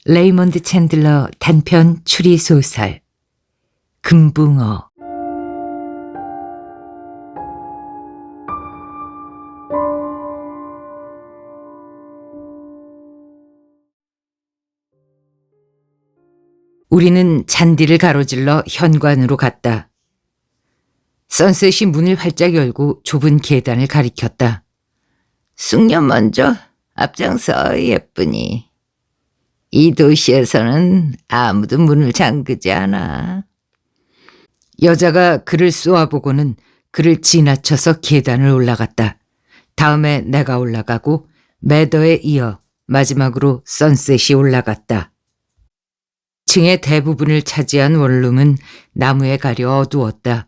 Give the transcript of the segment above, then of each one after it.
레이먼드 챈들러 단편 추리소설 금붕어. 우리는 잔디를 가로질러 현관으로 갔다. 선셋이 문을 활짝 열고 좁은 계단을 가리켰다. 숙녀 먼저 앞장서 예쁘니. 이 도시에서는 아무도 문을 잠그지 않아. 여자가 그를 쏘아보고는 그를 지나쳐서 계단을 올라갔다. 다음에 내가 올라가고 매더에 이어 마지막으로 선셋이 올라갔다. 층의 대부분을 차지한 원룸은 나무에 가려 어두웠다.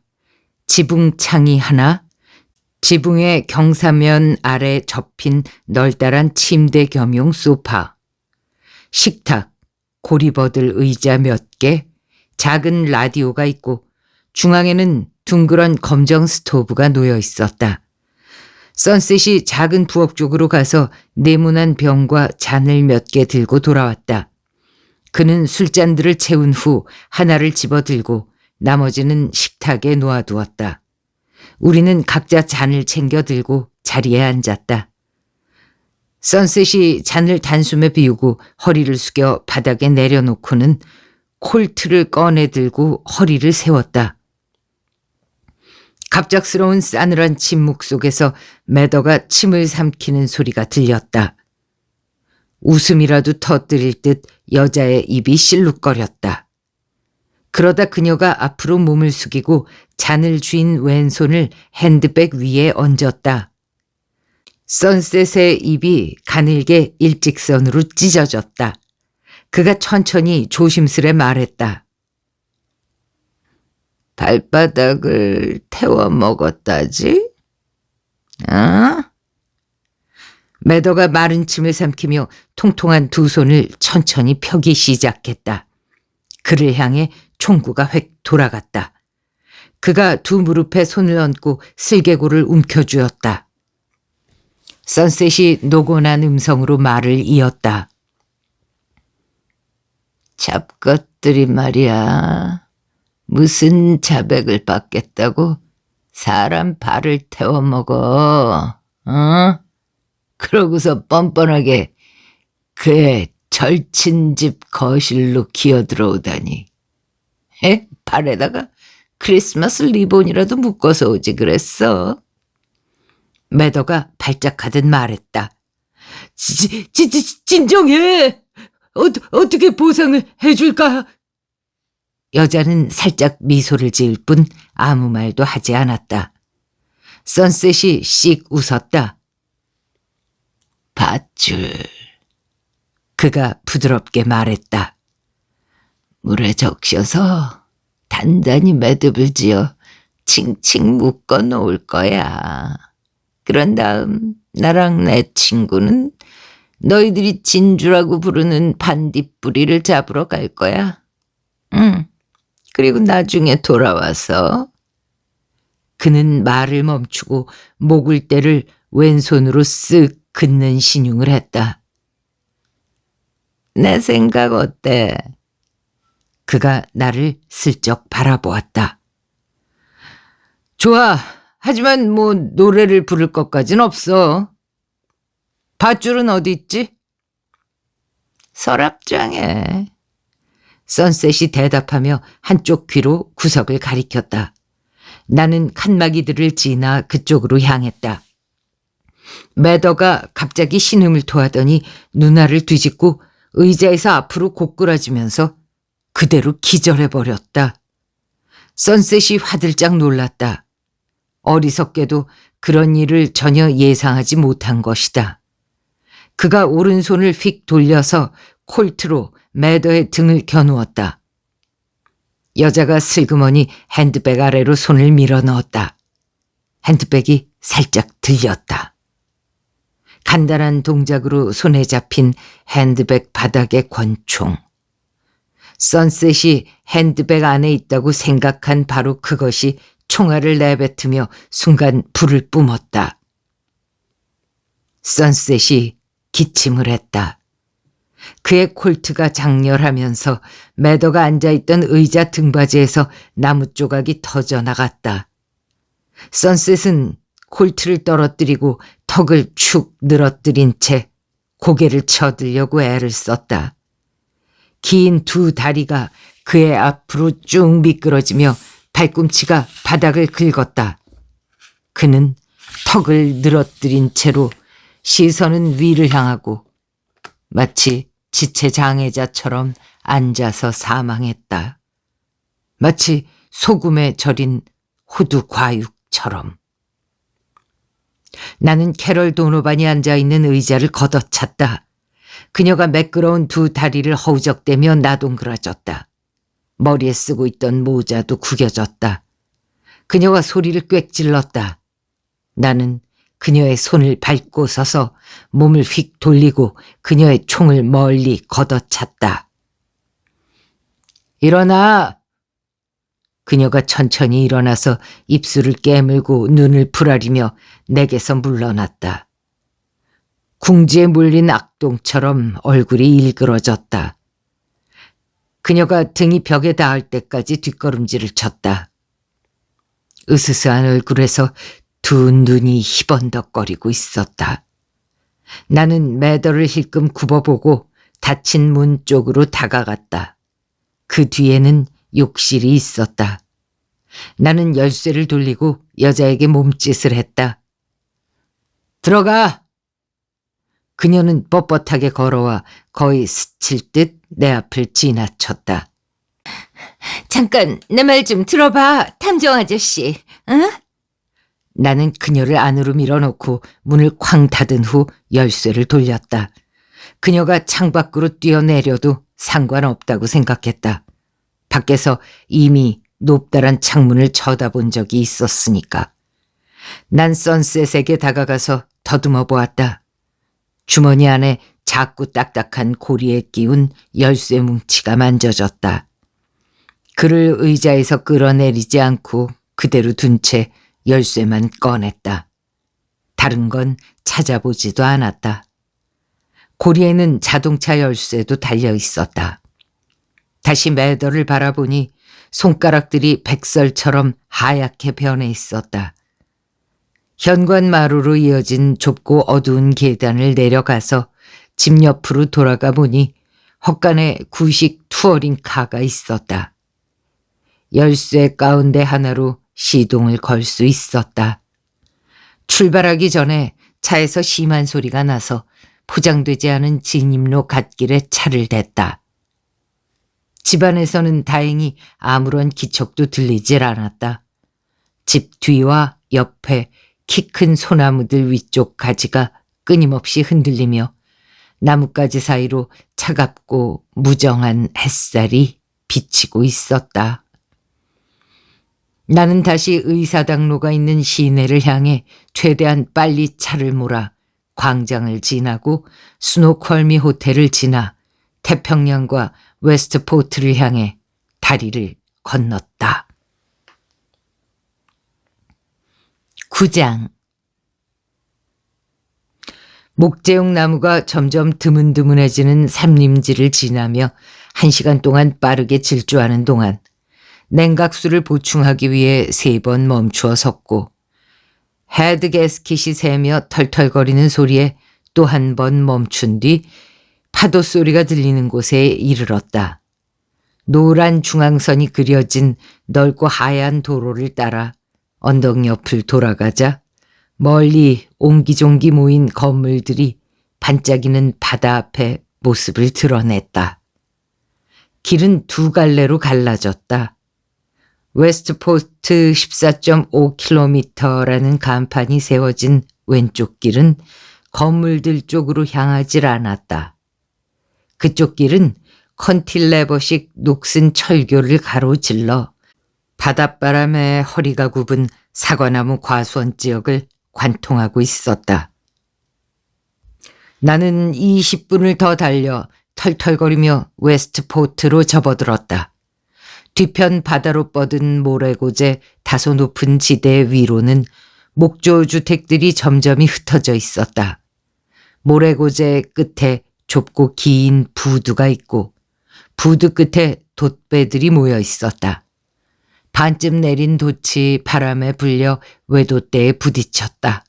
지붕 창이 하나, 지붕의 경사면 아래 접힌 널따란 침대 겸용 소파, 식탁, 고리버들 의자 몇 개, 작은 라디오가 있고 중앙에는 둥그런 검정 스토브가 놓여 있었다. 선셋이 작은 부엌 쪽으로 가서 네모난 병과 잔을 몇 개 들고 돌아왔다. 그는 술잔들을 채운 후 하나를 집어들고 나머지는 식탁에 놓아두었다. 우리는 각자 잔을 챙겨 들고 자리에 앉았다. 선셋이 잔을 단숨에 비우고 허리를 숙여 바닥에 내려놓고는 콜트를 꺼내 들고 허리를 세웠다. 갑작스러운 싸늘한 침묵 속에서 매더가 침을 삼키는 소리가 들렸다. 웃음이라도 터뜨릴 듯 여자의 입이 실룩거렸다. 그러다 그녀가 앞으로 몸을 숙이고 잔을 쥔 왼손을 핸드백 위에 얹었다. 선셋의 입이 가늘게 일직선으로 찢어졌다. 그가 천천히 조심스레 말했다. 발바닥을 태워 먹었다지? 어? 매더가 마른 침을 삼키며 통통한 두 손을 천천히 펴기 시작했다. 그를 향해 총구가 획 돌아갔다. 그가 두 무릎에 손을 얹고 슬개골을 움켜쥐었다. 선셋이 노곤한 음성으로 말을 이었다. 잡것들이 말이야. 무슨 자백을 받겠다고 사람 발을 태워 먹어. 어? 그러고서 뻔뻔하게 그의 절친집 거실로 기어들어오다니. 발에다가 크리스마스 리본이라도 묶어서 오지 그랬어. 매더가 발작하듯 말했다. 진정해. 어떻게 보상을 해줄까? 여자는 살짝 미소를 지을 뿐 아무 말도 하지 않았다. 선셋이 씩 웃었다. 밧줄. 그가 부드럽게 말했다. 물에 적셔서 단단히 매듭을 지어 칭칭 묶어 놓을 거야. 그런 다음 나랑 내 친구는 너희들이 진주라고 부르는 반딧불이를 잡으러 갈 거야. 그리고 나중에 돌아와서. 그는 말을 멈추고 목을대를 왼손으로 쓱 긋는 신용을 했다. 내 생각 어때? 그가 나를 슬쩍 바라보았다. 좋아. 하지만 노래를 부를 것까진 없어. 밧줄은 어디 있지? 서랍장에. 선셋이 대답하며 한쪽 귀로 구석을 가리켰다. 나는 칸막이들을 지나 그쪽으로 향했다. 매더가 갑자기 신음을 토하더니 눈알을 뒤집고 의자에서 앞으로 고꾸라지면서 그대로 기절해버렸다. 선셋이 화들짝 놀랐다. 어리석게도 그런 일을 전혀 예상하지 못한 것이다. 그가 오른손을 휙 돌려서 콜트로 매더의 등을 겨누었다. 여자가 슬그머니 핸드백 아래로 손을 밀어 넣었다. 핸드백이 살짝 들렸다. 간단한 동작으로 손에 잡힌 핸드백 바닥의 권총. 선셋이 핸드백 안에 있다고 생각한 바로 그것이 총알을 내뱉으며 순간 불을 뿜었다. 선셋이 기침을 했다. 그의 콜트가 장렬하면서 매더가 앉아있던 의자 등받이에서 나무 조각이 터져 나갔다. 선셋은 콜트를 떨어뜨리고 턱을 축 늘어뜨린 채 고개를 쳐들려고 애를 썼다. 긴 두 다리가 그의 앞으로 쭉 미끄러지며 발꿈치가 바닥을 긁었다. 그는 턱을 늘어뜨린 채로 시선은 위를 향하고 마치 지체장애자처럼 앉아서 사망했다. 마치 소금에 절인 호두 과육처럼. 나는 캐럴 도노반이 앉아있는 의자를 걷어찼다. 그녀가 매끄러운 두 다리를 허우적대며 나동그라졌다. 머리에 쓰고 있던 모자도 구겨졌다. 그녀가 소리를 꽥 질렀다. 나는 그녀의 손을 밟고 서서 몸을 휙 돌리고 그녀의 총을 멀리 걷어찼다. 일어나! 그녀가 천천히 일어나서 입술을 깨물고 눈을 부라리며 내게서 물러났다. 궁지에 물린 악동처럼 얼굴이 일그러졌다. 그녀가 등이 벽에 닿을 때까지 뒷걸음질을 쳤다. 으스스한 얼굴에서 두 눈이 희번덕거리고 있었다. 나는 매더를 힐끔 굽어보고 닫힌 문 쪽으로 다가갔다. 그 뒤에는 욕실이 있었다. 나는 열쇠를 돌리고 여자에게 몸짓을 했다. 들어가! 그녀는 뻣뻣하게 걸어와 거의 스칠 듯 내 앞을 지나쳤다. 잠깐 내 말 좀 들어봐, 탐정 아저씨. 응? 나는 그녀를 안으로 밀어놓고 문을 쾅 닫은 후 열쇠를 돌렸다. 그녀가 창밖으로 뛰어내려도 상관없다고 생각했다. 밖에서 이미 높다란 창문을 쳐다본 적이 있었으니까. 난 선셋에게 다가가서 더듬어 보았다. 주머니 안에 작고 딱딱한 고리에 끼운 열쇠 뭉치가 만져졌다. 그를 의자에서 끌어내리지 않고 그대로 둔 채 열쇠만 꺼냈다. 다른 건 찾아보지도 않았다. 고리에는 자동차 열쇠도 달려 있었다. 다시 매더를 바라보니 손가락들이 백설처럼 하얗게 변해 있었다. 현관마루로 이어진 좁고 어두운 계단을 내려가서 집 옆으로 돌아가 보니 헛간에 구식 투어링 카가 있었다. 열쇠 가운데 하나로 시동을 걸 수 있었다. 출발하기 전에 차에서 심한 소리가 나서 포장되지 않은 진입로 갓길에 차를 댔다. 집안에서는 다행히 아무런 기척도 들리질 않았다. 집 뒤와 옆에 키 큰 소나무들 위쪽 가지가 끊임없이 흔들리며 나뭇가지 사이로 차갑고 무정한 햇살이 비치고 있었다. 나는 다시 의사당로가 있는 시내를 향해 최대한 빨리 차를 몰아 광장을 지나고 스노컬미 호텔을 지나 태평양과 웨스트포트를 향해 다리를 건넜다. 9장. 목재용 나무가 점점 드문드문해지는 산림지를 지나며 1시간 동안 빠르게 질주하는 동안 냉각수를 보충하기 위해 3번 멈추어 섰고 헤드 게스킷이 새며 털털거리는 소리에 또 한 번 멈춘 뒤 파도 소리가 들리는 곳에 이르렀다. 노란 중앙선이 그려진 넓고 하얀 도로를 따라 언덕 옆을 돌아가자 멀리 옹기종기 모인 건물들이 반짝이는 바다 앞에 모습을 드러냈다. 길은 두 갈래로 갈라졌다. 웨스트포트 14.5km라는 간판이 세워진 왼쪽 길은 건물들 쪽으로 향하질 않았다. 그쪽 길은 컨틸레버식 녹슨 철교를 가로질러 바닷바람에 허리가 굽은 사과나무 과수원 지역을 관통하고 있었다. 나는 20분을 더 달려 털털거리며 웨스트포트로 접어들었다. 뒤편 바다로 뻗은 모래고제 다소 높은 지대 위로는 목조주택들이 점점이 흩어져 있었다. 모래고제 끝에 좁고 긴 부두가 있고 부두 끝에 돛배들이 모여 있었다. 반쯤 내린 돛이 바람에 불려 외돛대에 부딪혔다.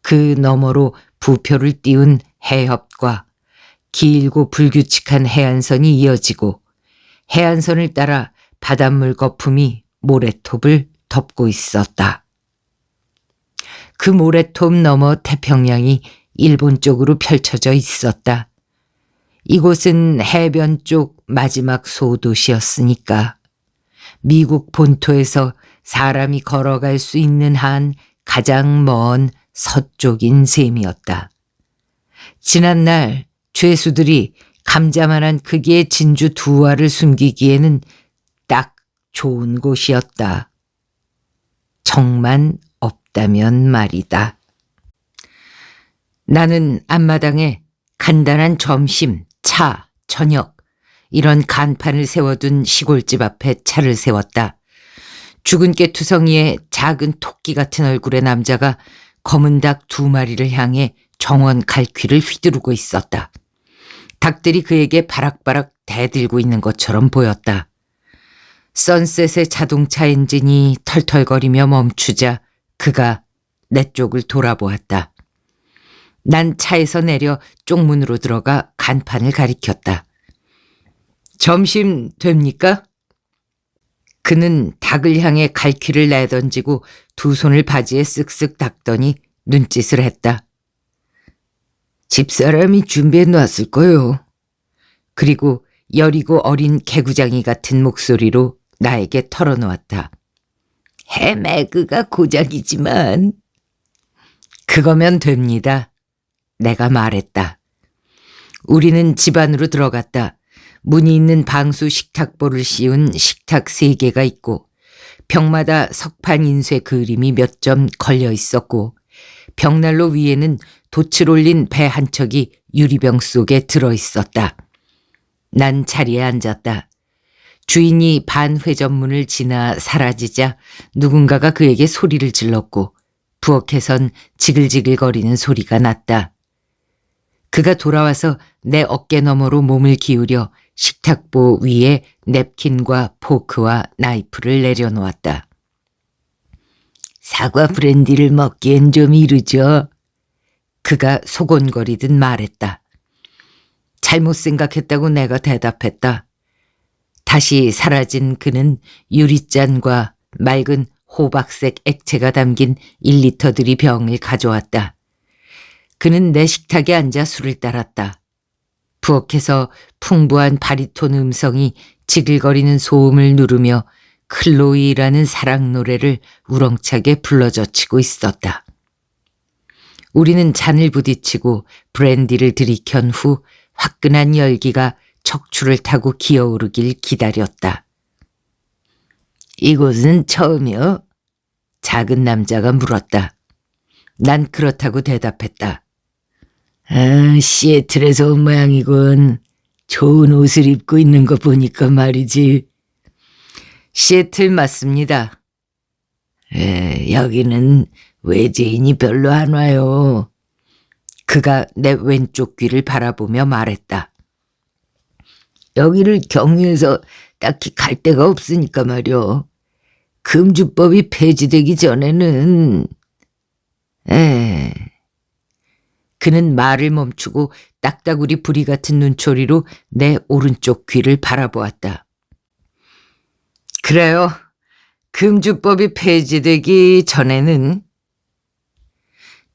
그 너머로 부표를 띄운 해협과 길고 불규칙한 해안선이 이어지고 해안선을 따라 바닷물 거품이 모래톱을 덮고 있었다. 그 모래톱 너머 태평양이 일본 쪽으로 펼쳐져 있었다. 이곳은 해변 쪽 마지막 소도시였으니까 미국 본토에서 사람이 걸어갈 수 있는 한 가장 먼 서쪽인 셈이었다. 지난날 죄수들이 감자만한 크기의 진주 2알을 숨기기에는 딱 좋은 곳이었다. 정만 없다면 말이다. 나는 앞마당에 간단한 점심, 차, 저녁 이런 간판을 세워둔 시골집 앞에 차를 세웠다. 죽은 개 투성이에 작은 토끼 같은 얼굴의 남자가 검은 닭 2마리를 향해 정원 갈퀴를 휘두르고 있었다. 닭들이 그에게 바락바락 대들고 있는 것처럼 보였다. 선셋의 자동차 엔진이 털털거리며 멈추자 그가 내 쪽을 돌아보았다. 난 차에서 내려 쪽문으로 들어가 간판을 가리켰다. 점심 됩니까? 그는 닭을 향해 갈퀴를 내던지고 두 손을 바지에 쓱쓱 닦더니 눈짓을 했다. 집사람이 준비해 놨을 거요. 그리고 여리고 어린 개구장이 같은 목소리로 나에게 털어놓았다. 해매그가 고작이지만. 그거면 됩니다. 내가 말했다. 우리는 집 안으로 들어갔다. 문이 있는 방수 식탁보를 씌운 식탁 3개가 있고 벽마다 석판 인쇄 그림이 몇 점 걸려 있었고 벽난로 위에는 돛을 올린 배 한 척이 유리병 속에 들어 있었다. 난 자리에 앉았다. 주인이 반회전문을 지나 사라지자 누군가가 그에게 소리를 질렀고 부엌에선 지글지글거리는 소리가 났다. 그가 돌아와서 내 어깨 너머로 몸을 기울여 식탁보 위에 냅킨과 포크와 나이프를 내려놓았다. 사과 브랜디를 먹기엔 좀 이르죠. 그가 소곤거리듯 말했다. 잘못 생각했다고 내가 대답했다. 다시 사라진 그는 유리잔과 맑은 호박색 액체가 담긴 1리터 병을 가져왔다. 그는 내 식탁에 앉아 술을 따랐다. 부엌에서 풍부한 바리톤 음성이 지글거리는 소음을 누르며 클로이라는 사랑 노래를 우렁차게 불러젖히고 있었다. 우리는 잔을 부딪히고 브랜디를 들이켠 후 화끈한 열기가 척추를 타고 기어오르길 기다렸다. 이곳은 처음이요? 작은 남자가 물었다. 난 그렇다고 대답했다. 시애틀에서 온 모양이군. 좋은 옷을 입고 있는 거 보니까 말이지. 시애틀 맞습니다. 여기는 외지인이 별로 안 와요. 그가 내 왼쪽 귀를 바라보며 말했다. 여기를 경유해서 딱히 갈 데가 없으니까 말이요. 금주법이 폐지되기 전에는... 그는 말을 멈추고 딱따구리 부리 같은 눈초리로 내 오른쪽 귀를 바라보았다. 그래요. 금주법이 폐지되기 전에는...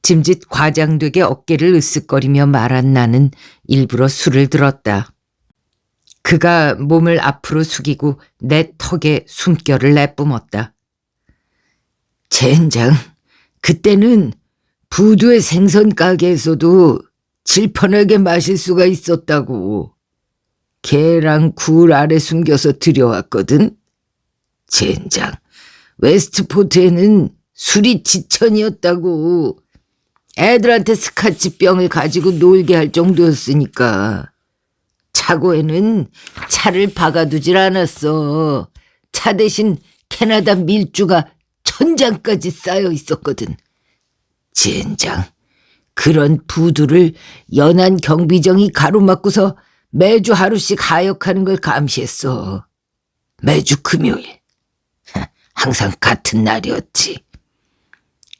짐짓 과장되게 어깨를 으쓱거리며 말한 나는 일부러 술을 들었다. 그가 몸을 앞으로 숙이고 내 턱에 숨결을 내뿜었다. 젠장, 그때는 부두의 생선 가게에서도 질펀하게 마실 수가 있었다고. 개랑 굴 아래 숨겨서 들여왔거든. 젠장, 웨스트포트에는 술이 지천이었다고. 애들한테 스카치병을 가지고 놀게 할 정도였으니까. 차고에는 차를 박아두질 않았어. 차 대신 캐나다 밀주가 1000장까지 쌓여 있었거든. 젠장, 그런 부두를 연한 경비정이 가로막고서 매주 하루씩 하역하는 걸 감시했어. 매주 금요일. 항상 같은 날이었지.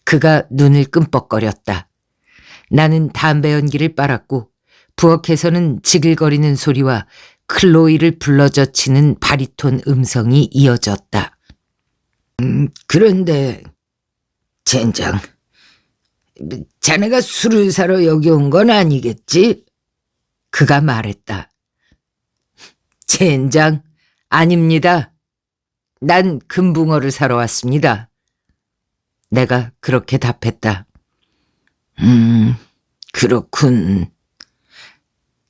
그가 눈을 끔뻑거렸다. 나는 담배 연기를 빨았고 부엌에서는 지글거리는 소리와 클로이를 불러젖히는 바리톤 음성이 이어졌다. 그런데 젠장, 자네가 술을 사러 여기 온 건 아니겠지? 그가 말했다. 젠장, 아닙니다. 난 금붕어를 사러 왔습니다. 내가 그렇게 답했다. 그렇군.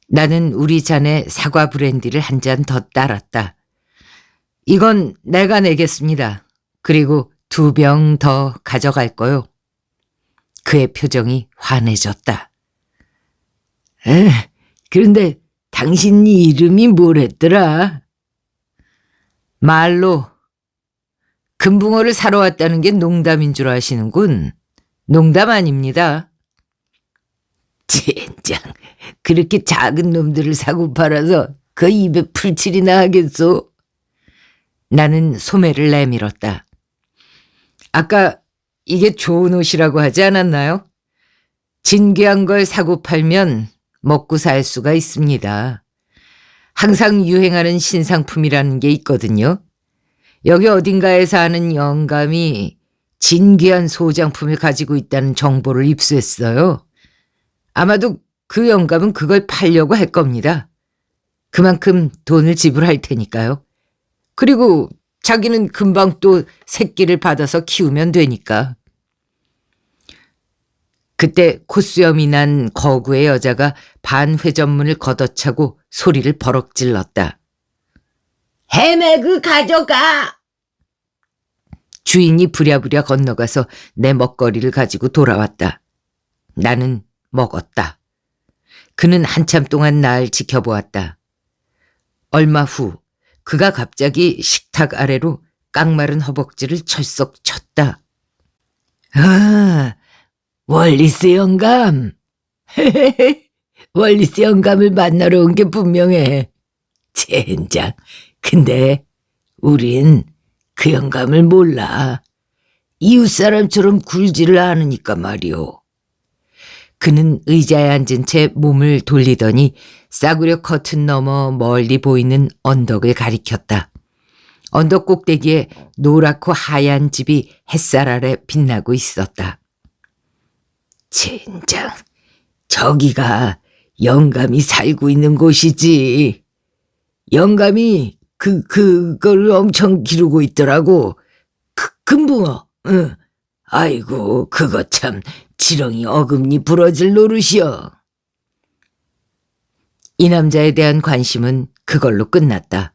나는 우리 잔에 사과 브랜디를 한 잔 더 따랐다. 이건 내가 내겠습니다. 그리고 2병 더 가져갈 거요. 그의 표정이 환해졌다. 그런데 당신 이름이 뭐랬더라? 말로. 금붕어를 사러 왔다는 게 농담인 줄 아시는군. 농담 아닙니다. 젠장, 그렇게 작은 놈들을 사고 팔아서 그 입에 풀칠이나 하겠소? 나는 소매를 내밀었다. 아까 이게 좋은 옷이라고 하지 않았나요? 진귀한 걸 사고 팔면 먹고 살 수가 있습니다. 항상 유행하는 신상품이라는 게 있거든요. 여기 어딘가에서 하는 영감이 진귀한 소장품을 가지고 있다는 정보를 입수했어요. 아마도 그 영감은 그걸 팔려고 할 겁니다. 그만큼 돈을 지불할 테니까요. 그리고 자기는 금방 또 새끼를 받아서 키우면 되니까. 그때 콧수염이 난 거구의 여자가 반회전문을 걷어차고 소리를 버럭 질렀다. 해매그 가져가! 주인이 부랴부랴 건너가서 내 먹거리를 가지고 돌아왔다. 나는 먹었다. 그는 한참 동안 날 지켜보았다. 얼마 후 그가 갑자기 식탁 아래로 깡마른 허벅지를 철썩 쳤다. 아, 월리스 영감. 월리스 영감을 만나러 온 게 분명해. 젠장. 근데 우린 그 영감을 몰라. 이웃 사람처럼 굴지를 않으니까 말이오. 그는 의자에 앉은 채 몸을 돌리더니 싸구려 커튼 너머 멀리 보이는 언덕을 가리켰다. 언덕 꼭대기에 노랗고 하얀 집이 햇살 아래 빛나고 있었다. 젠장, 저기가 영감이 살고 있는 곳이지. 영감이 그걸 엄청 기르고 있더라고. 금붕어. 응. 아이고, 그거 참 지렁이 어금니 부러질 노릇이여. 이 남자에 대한 관심은 그걸로 끝났다.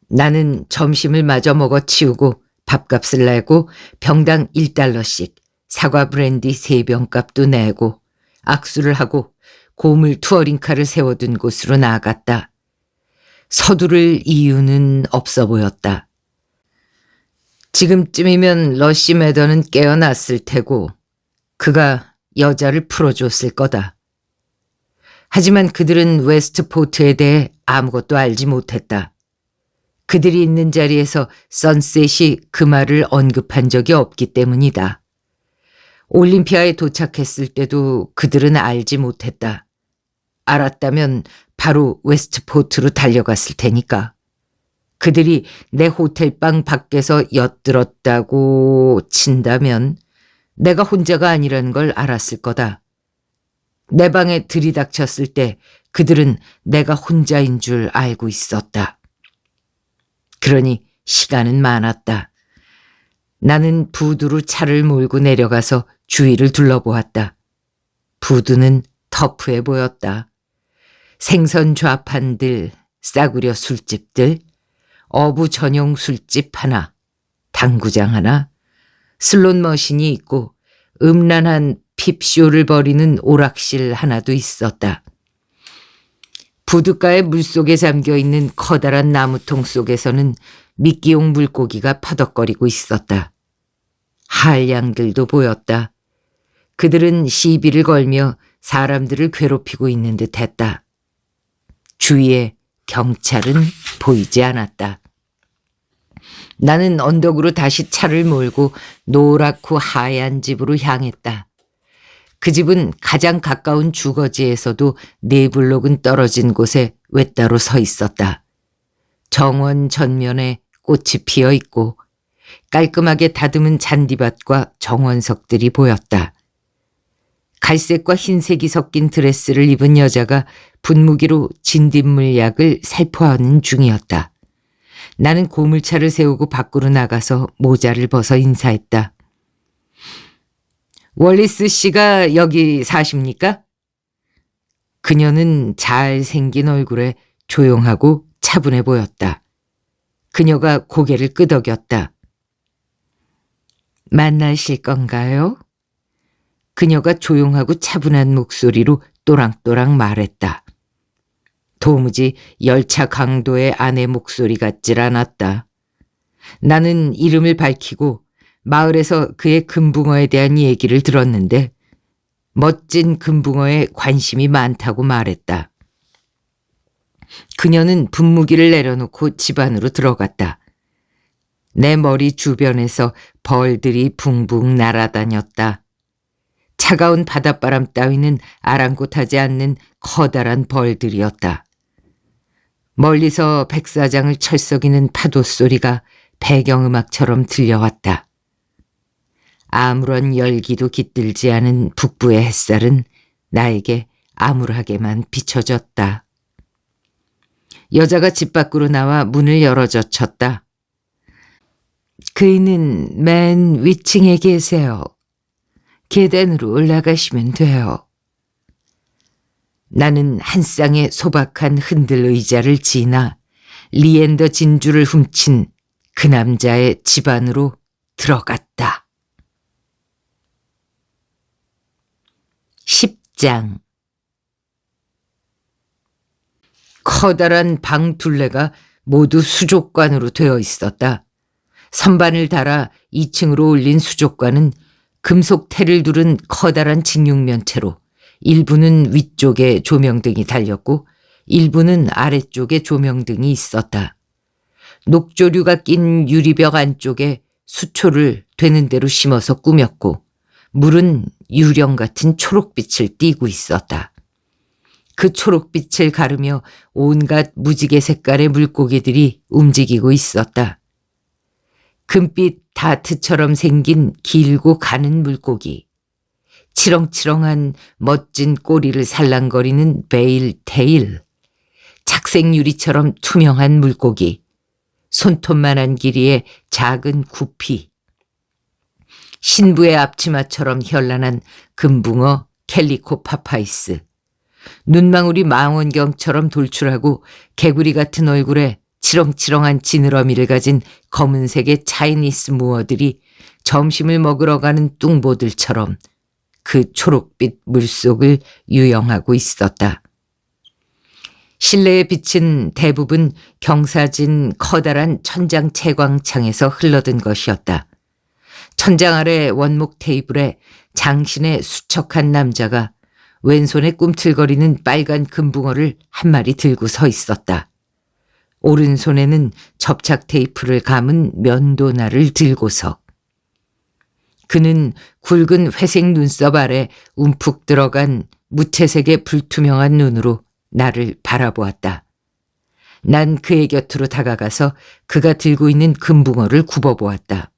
나는 점심을 마저 먹어 치우고 밥값을 내고 병당 1달러씩 사과 브랜디 3병 값도 내고 악수를 하고 고물 투어링카를 세워둔 곳으로 나아갔다. 서두를 이유는 없어 보였다. 지금쯤이면 러시 매더는 깨어났을 테고 그가 여자를 풀어줬을 거다. 하지만 그들은 웨스트포트에 대해 아무것도 알지 못했다. 그들이 있는 자리에서 선셋이 그 말을 언급한 적이 없기 때문이다. 올림피아에 도착했을 때도 그들은 알지 못했다. 알았다면 바로 웨스트포트로 달려갔을 테니까. 그들이 내 호텔방 밖에서 엿들었다고 친다면 내가 혼자가 아니라는 걸 알았을 거다. 내 방에 들이닥쳤을 때 그들은 내가 혼자인 줄 알고 있었다. 그러니 시간은 많았다. 나는 부두로 차를 몰고 내려가서 주위를 둘러보았다. 부두는 터프해 보였다. 생선 좌판들, 싸구려 술집들, 어부 전용 술집 하나, 당구장 하나, 슬롯 머신이 있고 음란한 핍쇼를 벌이는 오락실 하나도 있었다. 부둣가의 물속에 잠겨있는 커다란 나무통 속에서는 미끼용 물고기가 퍼덕거리고 있었다. 한량들도 보였다. 그들은 시비를 걸며 사람들을 괴롭히고 있는 듯 했다. 주위에 경찰은 보이지 않았다. 나는 언덕으로 다시 차를 몰고 노랗고 하얀 집으로 향했다. 그 집은 가장 가까운 주거지에서도 4블록은 떨어진 곳에 외따로 서 있었다. 정원 전면에 꽃이 피어 있고 깔끔하게 다듬은 잔디밭과 정원석들이 보였다. 갈색과 흰색이 섞인 드레스를 입은 여자가 분무기로 진딧물약을 살포하는 중이었다. 나는 고물차를 세우고 밖으로 나가서 모자를 벗어 인사했다. 월리스 씨가 여기 사십니까? 그녀는 잘생긴 얼굴에 조용하고 차분해 보였다. 그녀가 고개를 끄덕였다. 만나실 건가요? 그녀가 조용하고 차분한 목소리로 또랑또랑 말했다. 도무지 열차 강도의 아내 목소리 같질 않았다. 나는 이름을 밝히고 마을에서 그의 금붕어에 대한 얘기를 들었는데 멋진 금붕어에 관심이 많다고 말했다. 그녀는 분무기를 내려놓고 집 안으로 들어갔다. 내 머리 주변에서 벌들이 붕붕 날아다녔다. 차가운 바닷바람 따위는 아랑곳하지 않는 커다란 벌들이었다. 멀리서 백사장을 철썩이는 파도 소리가 배경음악처럼 들려왔다. 아무런 열기도 깃들지 않은 북부의 햇살은 나에게 암울하게만 비춰졌다. 여자가 집 밖으로 나와 문을 열어젖혔다. 그이는 맨 위층에 계세요. 계단으로 올라가시면 돼요. 나는 한 쌍의 소박한 흔들 의자를 지나 리엔더 진주를 훔친 그 남자의 집 안으로 들어갔다. 10장. 커다란 방 둘레가 모두 수족관으로 되어 있었다. 선반을 달아 2층으로 올린 수족관은 금속 테를 두른 커다란 직육면체로 일부는 위쪽에 조명등이 달렸고 일부는 아래쪽에 조명등이 있었다. 녹조류가 낀 유리벽 안쪽에 수초를 되는 대로 심어서 꾸몄고 물은 유령 같은 초록빛을 띠고 있었다. 그 초록빛을 가르며 온갖 무지개 색깔의 물고기들이 움직이고 있었다. 금빛 다트처럼 생긴 길고 가는 물고기, 치렁치렁한 멋진 꼬리를 살랑거리는 베일 테일, 착색 유리처럼 투명한 물고기, 손톱만한 길이의 작은 구피, 신부의 앞치마처럼 현란한 금붕어 캘리코 파파이스, 눈망울이 망원경처럼 돌출하고 개구리 같은 얼굴에 치렁치렁한 지느러미를 가진 검은색의 차이니스 무어들이 점심을 먹으러 가는 뚱보들처럼 그 초록빛 물속을 유영하고 있었다. 실내의 빛은 대부분 경사진 커다란 천장 채광창에서 흘러든 것이었다. 천장 아래 원목 테이블에 장신의 수척한 남자가 왼손에 꿈틀거리는 빨간 금붕어를 한 마리 들고 서 있었다. 오른손에는 접착 테이프를 감은 면도날을 들고서 그는 굵은 회색 눈썹 아래 움푹 들어간 무채색의 불투명한 눈으로 나를 바라보았다. 난 그의 곁으로 다가가서 그가 들고 있는 금붕어를 굽어보았다.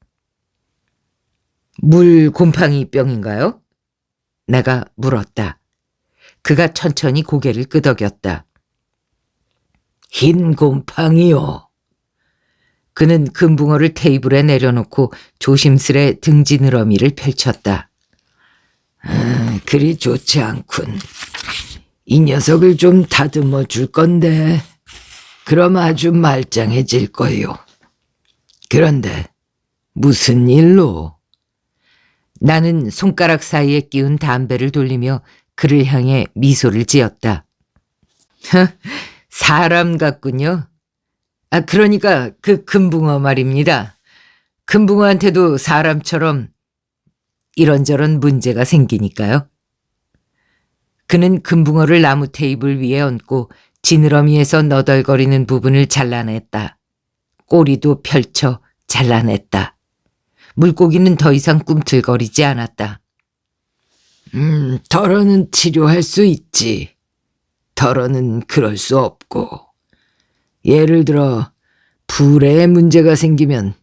물 곰팡이 병인가요? 내가 물었다. 그가 천천히 고개를 끄덕였다. 흰 곰팡이요. 그는 금붕어를 테이블에 내려놓고 조심스레 등지느러미를 펼쳤다. 그리 좋지 않군. 이 녀석을 좀 다듬어 줄 건데 그럼 아주 말짱해질 거요. 그런데 무슨 일로? 나는 손가락 사이에 끼운 담배를 돌리며 그를 향해 미소를 지었다. 사람 같군요. 그러니까 그 금붕어 말입니다. 금붕어한테도 사람처럼 이런저런 문제가 생기니까요. 그는 금붕어를 나무 테이블 위에 얹고 지느러미에서 너덜거리는 부분을 잘라냈다. 꼬리도 펼쳐 잘라냈다. 물고기는 더 이상 꿈틀거리지 않았다. 덜어는 치료할 수 있지. 덜어는 그럴 수 없고. 예를 들어 불에 문제가 생기면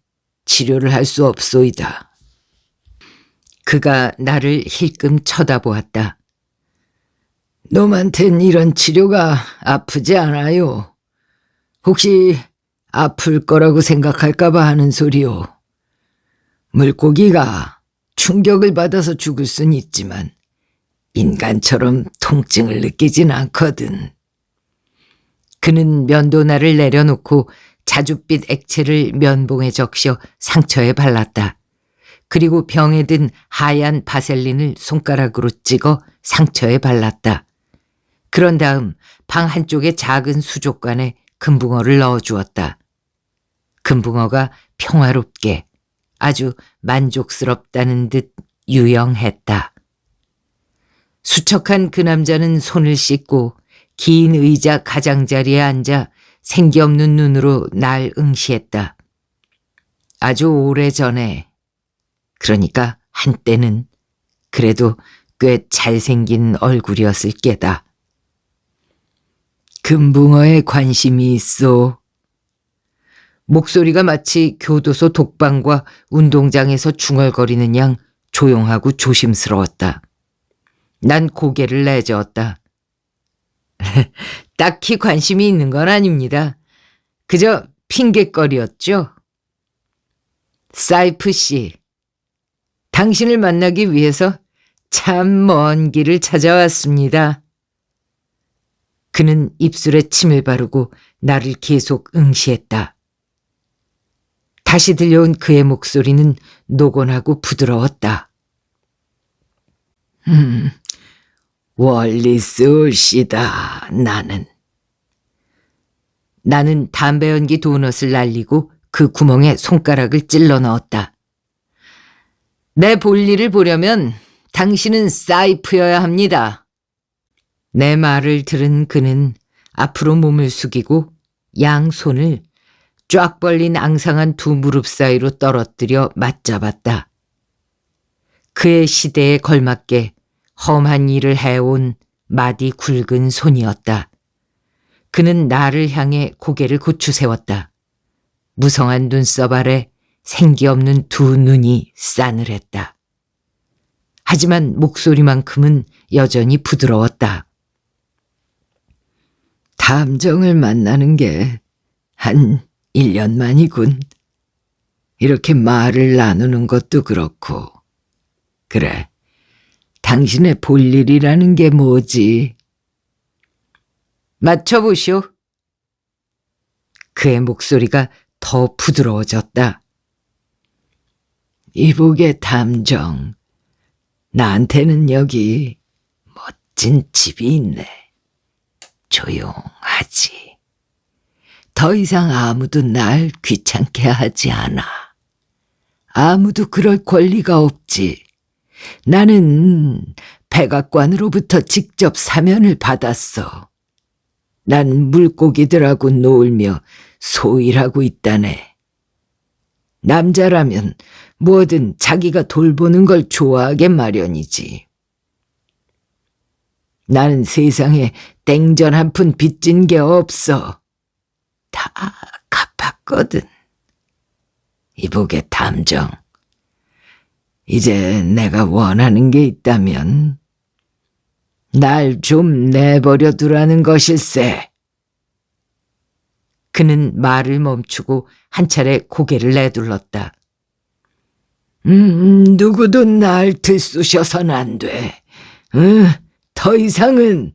치료를 할 수 없소이다. 그가 나를 힐끔 쳐다보았다. 놈한텐 이런 치료가 아프지 않아요. 혹시 아플 거라고 생각할까봐 하는 소리요. 물고기가 충격을 받아서 죽을 순 있지만 인간처럼 통증을 느끼진 않거든. 그는 면도날을 내려놓고 자줏빛 액체를 면봉에 적셔 상처에 발랐다. 그리고 병에 든 하얀 바셀린을 손가락으로 찍어 상처에 발랐다. 그런 다음 방 한쪽의 작은 수족관에 금붕어를 넣어주었다. 금붕어가 평화롭게 아주 만족스럽다는 듯 유영했다. 수척한 그 남자는 손을 씻고 긴 의자 가장자리에 앉아 생기 없는 눈으로 날 응시했다. 아주 오래전에, 그러니까 한때는 그래도 꽤 잘생긴 얼굴이었을 게다. 금붕어에 관심이 있어. 목소리가 마치 교도소 독방과 운동장에서 중얼거리는 양 조용하고 조심스러웠다. 난 고개를 내저었다. 딱히 관심이 있는 건 아닙니다. 그저 핑곗거리였죠. 사이프 씨, 당신을 만나기 위해서 참 먼 길을 찾아왔습니다. 그는 입술에 침을 바르고 나를 계속 응시했다. 다시 들려온 그의 목소리는 노곤하고 부드러웠다. 월리스 올시다, 나는. 나는 담배 연기 도넛을 날리고 그 구멍에 손가락을 찔러 넣었다. 내 볼일을 보려면 당신은 사이프여야 합니다. 내 말을 들은 그는 앞으로 몸을 숙이고 양손을 쫙 벌린 앙상한 두 무릎 사이로 떨어뜨려 맞잡았다. 그의 시대에 걸맞게 험한 일을 해온 마디 굵은 손이었다. 그는 나를 향해 고개를 고추 세웠다. 무성한 눈썹 아래 생기 없는 두 눈이 싸늘했다. 하지만 목소리만큼은 여전히 부드러웠다. 탐정을 만나는 게 한 1년 만이군. 이렇게 말을 나누는 것도 그렇고. 그래, 당신의 볼일이라는 게 뭐지? 맞춰보시오. 그의 목소리가 더 부드러워졌다. 이복의 탐정, 나한테는 여기 멋진 집이 있네. 조용하지. 더 이상 아무도 날 귀찮게 하지 않아. 아무도 그럴 권리가 없지. 나는 백악관으로부터 직접 사면을 받았어. 난 물고기들하고 놀며 소일하고 있다네. 남자라면 뭐든 자기가 돌보는 걸 좋아하게 마련이지. 나는 세상에 땡전 한 푼 빚진 게 없어. 다 갚았거든. 이복의 탐정. 이제 내가 원하는 게 있다면 날 좀 내버려 두라는 것일세. 그는 말을 멈추고 한 차례 고개를 내둘렀다. 누구도 날 들쑤셔선 안 돼. 더 이상은.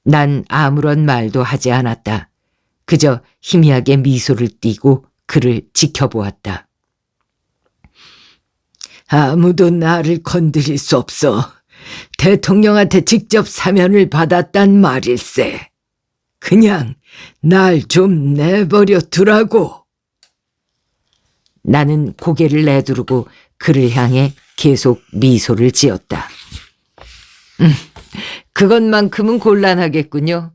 난 아무런 말도 하지 않았다. 그저 희미하게 미소를 띠고 그를 지켜보았다. 아무도 나를 건드릴 수 없어. 대통령한테 직접 사면을 받았단 말일세. 그냥 날 좀 내버려 두라고. 나는 고개를 내두르고 그를 향해 계속 미소를 지었다. 그것만큼은 곤란하겠군요.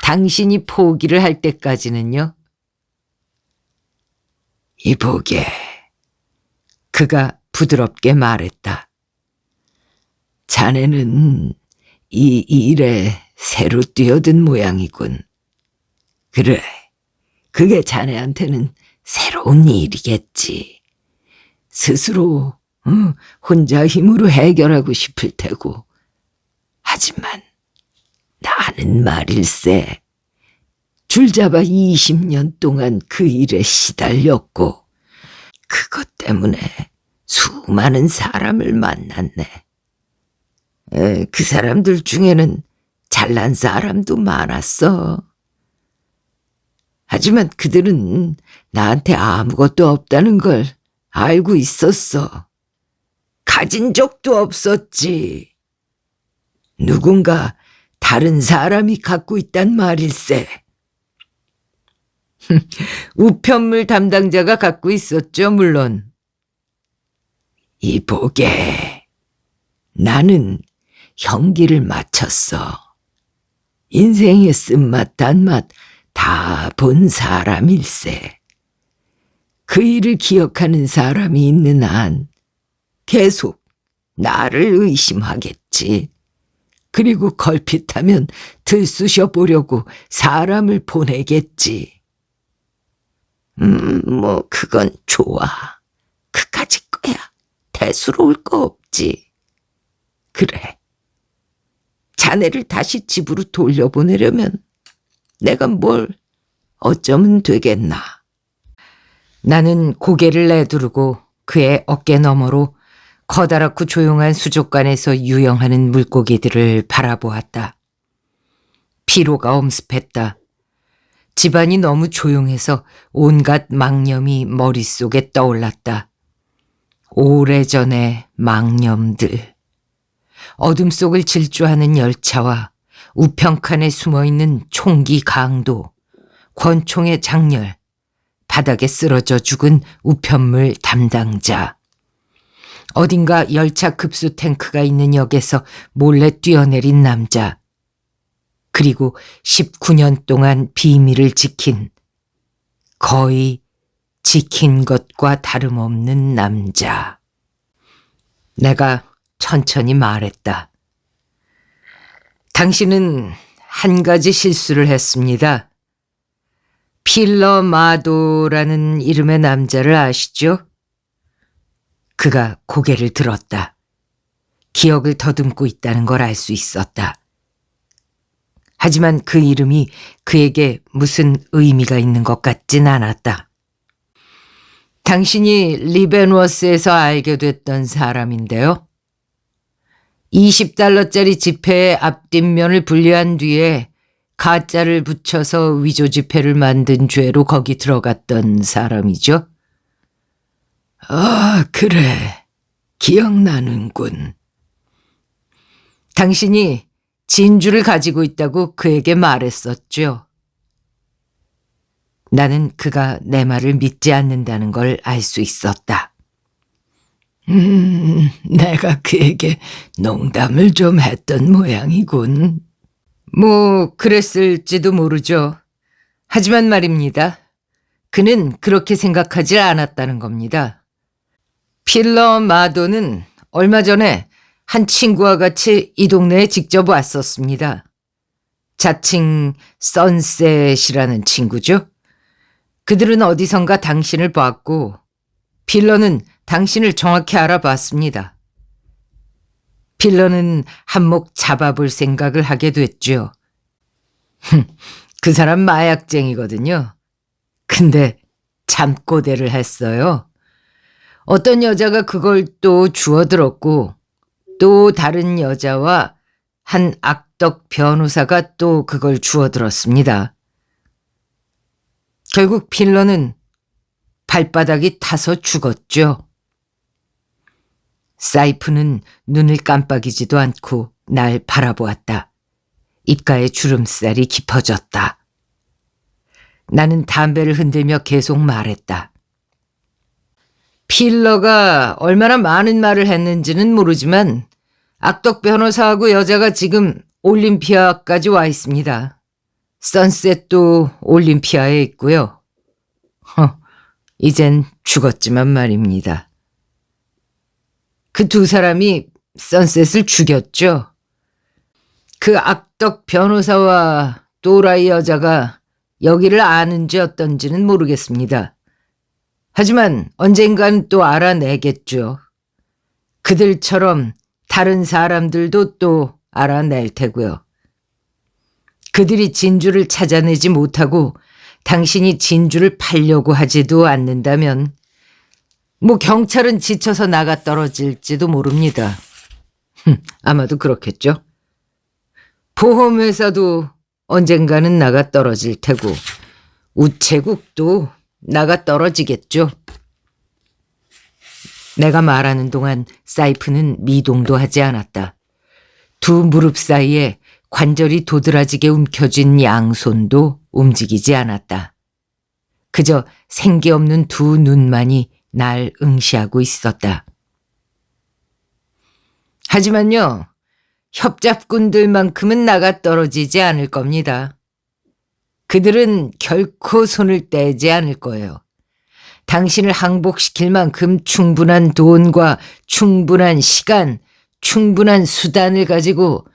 당신이 포기를 할 때까지는요. 이보게, 그가 부드럽게 말했다. 자네는 이 일에 새로 뛰어든 모양이군. 그래, 그게 자네한테는 새로운 일이겠지. 스스로 혼자 힘으로 해결하고 싶을 테고. 하지만 나는 말일세. 줄잡아 20년 동안 그 일에 시달렸고 그것 때문에 수많은 사람을 만났네. 그 사람들 중에는 잘난 사람도 많았어. 하지만 그들은 나한테 아무것도 없다는 걸 알고 있었어. 가진 적도 없었지. 누군가 다른 사람이 갖고 있단 말일세. 우편물 담당자가 갖고 있었죠, 물론. 이보게, 나는 형기를 마쳤어. 인생의 쓴맛 단맛 다 본 사람일세. 그 일을 기억하는 사람이 있는 한 계속 나를 의심하겠지. 그리고 걸핏하면 들쑤셔 보려고 사람을 보내겠지. 그건 좋아. 그까짓 거야. 대수로울 거 없지. 그래. 자네를 다시 집으로 돌려보내려면 내가 뭘 어쩌면 되겠나. 나는 고개를 내두르고 그의 어깨 너머로 커다랗고 조용한 수족관에서 유영하는 물고기들을 바라보았다. 피로가 엄습했다. 집안이 너무 조용해서 온갖 망념이 머릿속에 떠올랐다. 오래전의 망념들. 어둠 속을 질주하는 열차와 우편칸에 숨어있는 총기 강도, 권총의 장렬, 바닥에 쓰러져 죽은 우편물 담당자. 어딘가 열차 급수 탱크가 있는 역에서 몰래 뛰어내린 남자. 그리고 19년 동안 비밀을 지킨, 거의 지킨 것과 다름없는 남자. 내가 천천히 말했다. 당신은 한 가지 실수를 했습니다. 필러 마도라는 이름의 남자를 아시죠? 그가 고개를 들었다. 기억을 더듬고 있다는 걸 알 수 있었다. 하지만 그 이름이 그에게 무슨 의미가 있는 것 같진 않았다. 당신이 리벤워스에서 알게 됐던 사람인데요. 20달러짜리 지폐의 앞뒷면을 분리한 뒤에 가짜를 붙여서 위조 지폐를 만든 죄로 거기 들어갔던 사람이죠. 아, 그래. 기억나는군. 당신이 진주를 가지고 있다고 그에게 말했었죠. 나는 그가 내 말을 믿지 않는다는 걸 알 수 있었다. 내가 그에게 농담을 좀 했던 모양이군. 뭐 그랬을지도 모르죠. 하지만 말입니다. 그는 그렇게 생각하지 않았다는 겁니다. 필러 마도는 얼마 전에 한 친구와 같이 이 동네에 직접 왔었습니다. 자칭 선셋이라는 친구죠. 그들은 어디선가 당신을 봤고 필러는 당신을 정확히 알아봤습니다. 필러는 한몫 잡아볼 생각을 하게 됐죠. 그 사람 마약쟁이거든요. 근데 참 꼬대를 했어요. 어떤 여자가 그걸 또 주워들었고 또 다른 여자와 한 악덕 변호사가 또 그걸 주워들었습니다. 결국 필러는 발바닥이 타서 죽었죠. 사이프는 눈을 깜빡이지도 않고 날 바라보았다. 입가에 주름살이 깊어졌다. 나는 담배를 흔들며 계속 말했다. 필러가 얼마나 많은 말을 했는지는 모르지만 악덕 변호사하고 여자가 지금 올림피아까지 와 있습니다. 선셋도 올림피아에 있고요. 이젠 죽었지만 말입니다. 그 두 사람이 선셋을 죽였죠. 그 악덕 변호사와 또라이 여자가 여기를 아는지 어떤지는 모르겠습니다. 하지만 언젠간 또 알아내겠죠. 그들처럼 다른 사람들도 또 알아낼 테고요. 그들이 진주를 찾아내지 못하고 당신이 진주를 팔려고 하지도 않는다면 경찰은 지쳐서 나가 떨어질지도 모릅니다. 아마도 그렇겠죠. 보험회사도 언젠가는 나가 떨어질 테고 우체국도 나가 떨어지겠죠. 내가 말하는 동안 사이프는 미동도 하지 않았다. 두 무릎 사이에 관절이 도드라지게 움켜쥔 양손도 움직이지 않았다. 그저 생기 없는 두 눈만이 날 응시하고 있었다. 하지만요, 협잡꾼들만큼은 나가 떨어지지 않을 겁니다. 그들은 결코 손을 떼지 않을 거예요. 당신을 항복시킬 만큼 충분한 돈과 충분한 시간, 충분한 수단을 가지고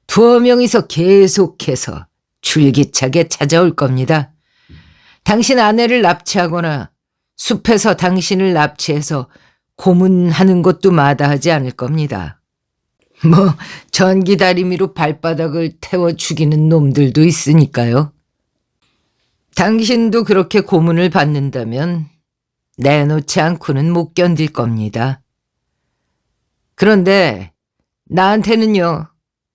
두어 명이서 계속해서 줄기차게 찾아올 겁니다. 당신 아내를 납치하거나 숲에서 당신을 납치해서 고문하는 것도 마다하지 않을 겁니다. 전기다리미로 발바닥을 태워 죽이는 놈들도 있으니까요. 당신도 그렇게 고문을 받는다면 내놓지 않고는 못 견딜 겁니다. 그런데 나한테는요,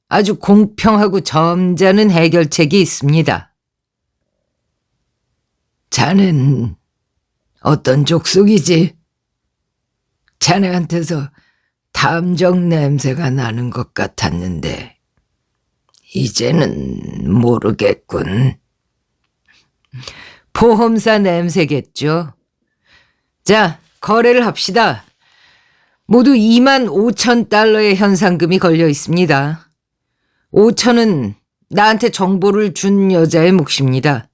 아주 공평하고 점잖은 해결책이 있습니다. 자넨 어떤 족속이지? 자네한테서 탐정 냄새가 나는 것 같았는데 이제는 모르겠군. 보험사 냄새겠죠. 자, 거래를 합시다. 모두 25,000달러의 현상금이 걸려 있습니다. 5천은 나한테 정보를 준 여자의 몫입니다.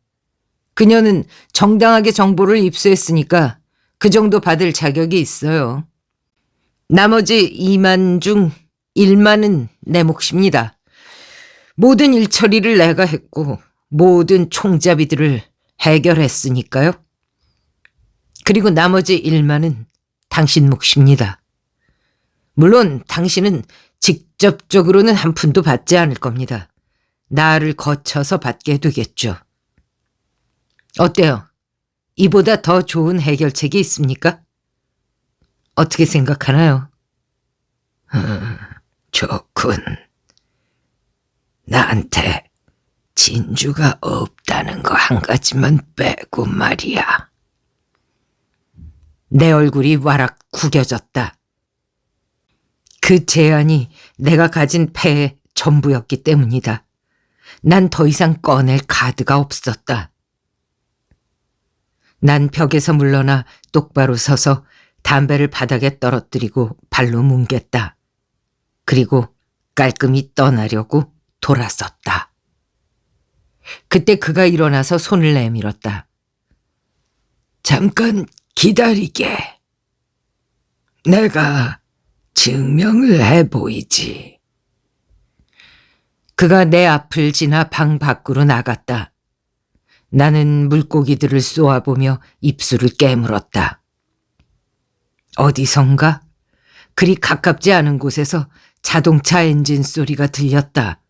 그녀는 정당하게 정보를 입수했으니까 그 정도 받을 자격이 있어요. 나머지 2만 중 1만은 내 몫입니다. 모든 일 처리를 내가 했고 모든 총잡이들을 해결했으니까요. 그리고 나머지 1만은 당신 몫입니다. 물론 당신은 직접적으로는 한 푼도 받지 않을 겁니다. 나를 거쳐서 받게 되겠죠. 어때요? 이보다 더 좋은 해결책이 있습니까? 어떻게 생각하나요? 좋군. 나한테 진주가 없다는 거 한 가지만 빼고 말이야. 내 얼굴이 와락 구겨졌다. 그 제안이 내가 가진 패의 전부였기 때문이다. 난 더 이상 꺼낼 카드가 없었다. 난 벽에서 물러나 똑바로 서서 담배를 바닥에 떨어뜨리고 발로 뭉갰다. 그리고 깔끔히 떠나려고 돌아섰다. 그때 그가 일어나서 손을 내밀었다. 잠깐 기다리게. 내가 증명을 해보이지. 그가 내 앞을 지나 방 밖으로 나갔다. 나는 물고기들을 쏘아보며 입술을 깨물었다. 어디선가 그리 가깝지 않은 곳에서 자동차 엔진 소리가 들렸다.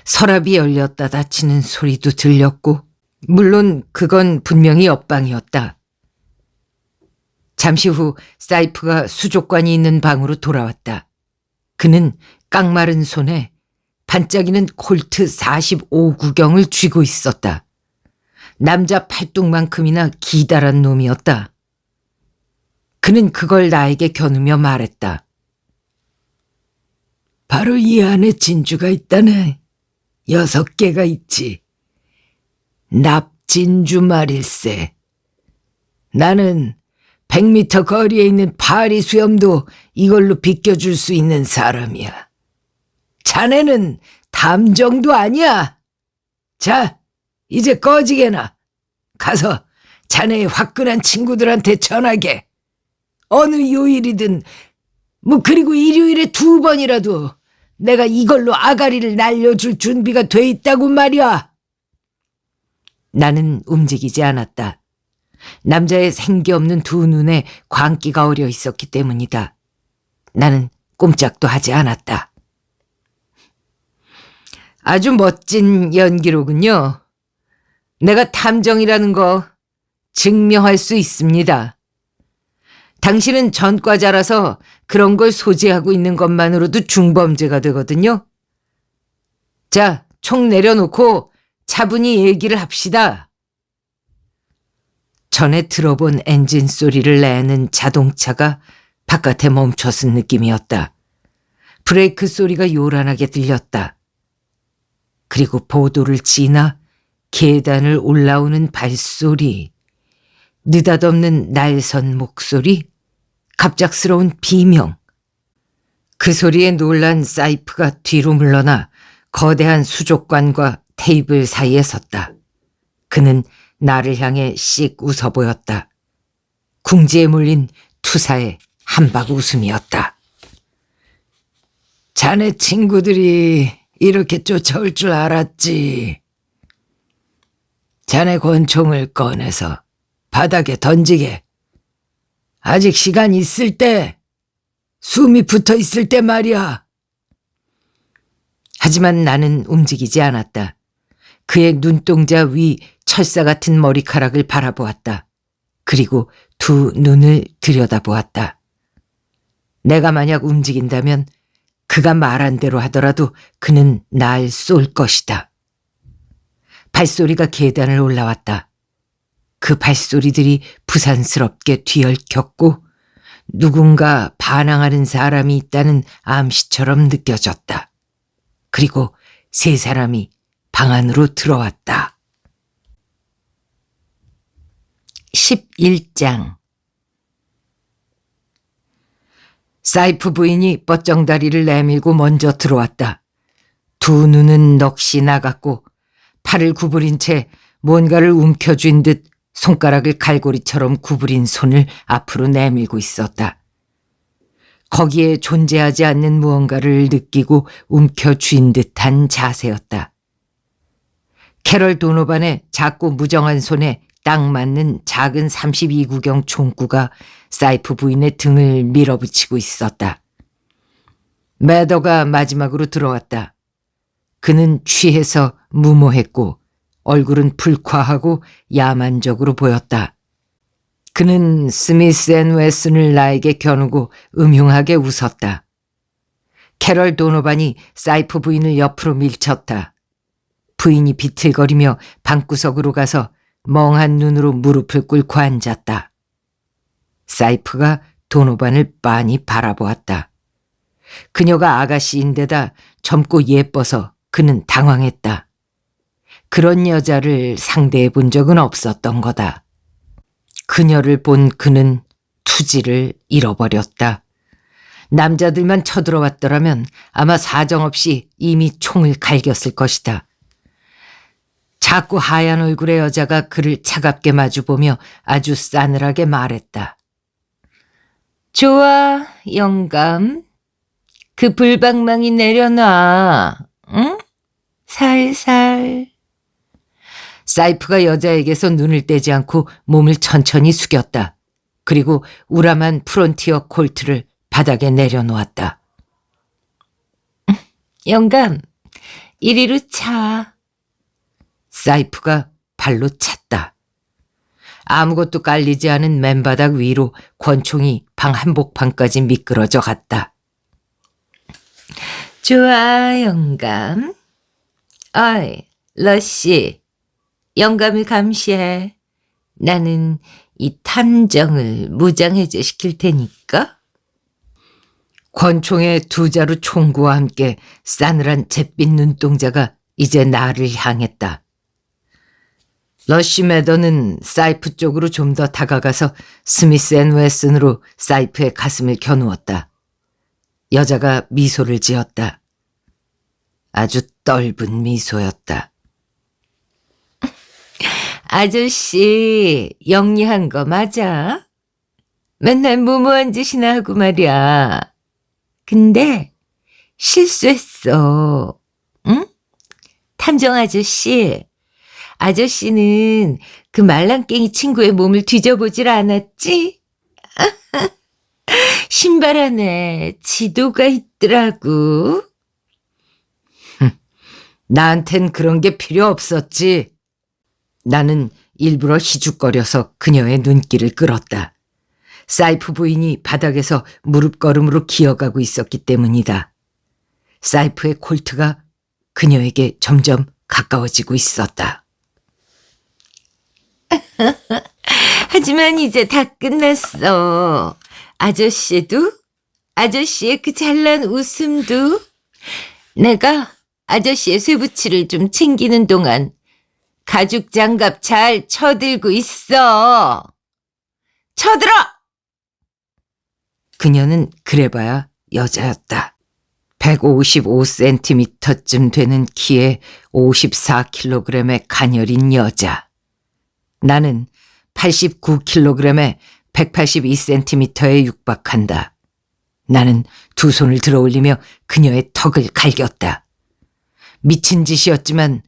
서랍이 열렸다 닫히는 소리도 들렸고, 물론 그건 분명히 옆방이었다. 잠시 후 사이프가 수족관이 있는 방으로 돌아왔다. 그는 깡마른 손에 반짝이는 콜트 45구경을 쥐고 있었다. 남자 팔뚝만큼이나 기다란 놈이었다. 그는 그걸 나에게 겨누며 말했다. 바로 이 안에 진주가 있다네. 6개가 있지. 납진주 말일세. 나는 100m 거리에 있는 파리 수염도 이걸로 비껴줄 수 있는 사람이야. 자네는 탐정도 아니야. 자, 이제 꺼지게나. 가서 자네의 화끈한 친구들한테 전하게. 어느 요일이든 그리고 일요일에 2번이라도 내가 이걸로 아가리를 날려줄 준비가 돼 있다고 말이야. 나는 움직이지 않았다. 남자의 생기 없는 두 눈에 광기가 어려 있었기 때문이다. 나는 꼼짝도 하지 않았다. 아주 멋진 연기로군요. 내가 탐정이라는 거 증명할 수 있습니다. 당신은 전과자라서 그런 걸 소지하고 있는 것만으로도 중범죄가 되거든요. 자, 총 내려놓고 차분히 얘기를 합시다. 전에 들어본 엔진 소리를 내는 자동차가 바깥에 멈춰선 느낌이었다. 브레이크 소리가 요란하게 들렸다. 그리고 보도를 지나 계단을 올라오는 발소리, 느닷없는 날선 목소리, 갑작스러운 비명. 그 소리에 놀란 사이프가 뒤로 물러나 거대한 수족관과 테이블 사이에 섰다. 그는 나를 향해 씩 웃어 보였다. 궁지에 몰린 투사의 한박 웃음이었다. 자네 친구들이 이렇게 쫓아올 줄 알았지. 자네 권총을 꺼내서 바닥에 던지게. 아직 시간 있을 때, 숨이 붙어 있을 때 말이야. 하지만 나는 움직이지 않았다. 그의 눈동자 위 철사 같은 머리카락을 바라보았다. 그리고 두 눈을 들여다보았다. 내가 만약 움직인다면 그가 말한 대로 하더라도 그는 날 쏠 것이다. 발소리가 계단을 올라왔다. 그 발소리들이 부산스럽게 뒤얽혔고 누군가 반항하는 사람이 있다는 암시처럼 느껴졌다. 그리고 세 사람이 방 안으로 들어왔다. 11장. 사이프 부인이 뻗정다리를 내밀고 먼저 들어왔다. 두 눈은 넋이 나갔고 팔을 구부린 채 뭔가를 움켜쥔 듯 손가락을 갈고리처럼 구부린 손을 앞으로 내밀고 있었다. 거기에 존재하지 않는 무언가를 느끼고 움켜쥔 듯한 자세였다. 캐럴 도노반의 작고 무정한 손에 딱 맞는 작은 32구경 총구가 사이프 부인의 등을 밀어붙이고 있었다. 매더가 마지막으로 들어왔다. 그는 취해서 무모했고 얼굴은 불쾌하고 야만적으로 보였다. 그는 스미스 앤 웨슨을 나에게 겨누고 음흉하게 웃었다. 캐럴 도노반이 사이프 부인을 옆으로 밀쳤다. 부인이 비틀거리며 방구석으로 가서 멍한 눈으로 무릎을 꿇고 앉았다. 사이프가 도노반을 빤히 바라보았다. 그녀가 아가씨인데다 젊고 예뻐서 그는 당황했다. 그런 여자를 상대해 본 적은 없었던 거다. 그녀를 본 그는 투지를 잃어버렸다. 남자들만 쳐들어왔더라면 아마 사정없이 이미 총을 갈겼을 것이다. 자꾸 하얀 얼굴의 여자가 그를 차갑게 마주보며 아주 싸늘하게 말했다. 좋아, 영감. 그 불방망이 내려놔. 응? 살살. 사이프가 여자에게서 눈을 떼지 않고 몸을 천천히 숙였다. 그리고 우람한 프론티어 콜트를 바닥에 내려놓았다. 영감, 이리로 차. 사이프가 발로 찼다. 아무것도 깔리지 않은 맨바닥 위로 권총이 방 한복판까지 미끄러져 갔다. 좋아, 영감. 어이, 러시. 영감을 감시해. 나는 이 탐정을 무장해제 시킬 테니까. 권총의 두 자루 총구와 함께 싸늘한 잿빛 눈동자가 이제 나를 향했다. 러시 매더는 사이프 쪽으로 좀 더 다가가서 스미스 앤 웨슨으로 사이프의 가슴을 겨누었다. 여자가 미소를 지었다. 아주 떫은 미소였다. 아저씨, 영리한 거 맞아? 맨날 무모한 짓이나 하고 말이야. 근데 실수했어. 응? 탐정 아저씨. 아저씨는 그 말랑깽이 친구의 몸을 뒤져보질 않았지? 신발 안에 지도가 있더라고. 나한텐 그런 게 필요 없었지. 나는 일부러 희죽거려서 그녀의 눈길을 끌었다. 사이프 부인이 바닥에서 무릎걸음으로 기어가고 있었기 때문이다. 사이프의 콜트가 그녀에게 점점 가까워지고 있었다. 하지만 이제 다 끝났어. 아저씨도, 아저씨의 그 잘난 웃음도, 내가 아저씨의 쇠붙이를 좀 챙기는 동안 가죽 장갑 잘 쳐들고 있어. 쳐들어! 그녀는 그래봐야 여자였다. 155cm쯤 되는 키에 54kg의 가녀린 여자. 나는 89kg에 182cm에 육박한다. 나는 두 손을 들어 올리며 그녀의 턱을 갈겼다. 미친 짓이었지만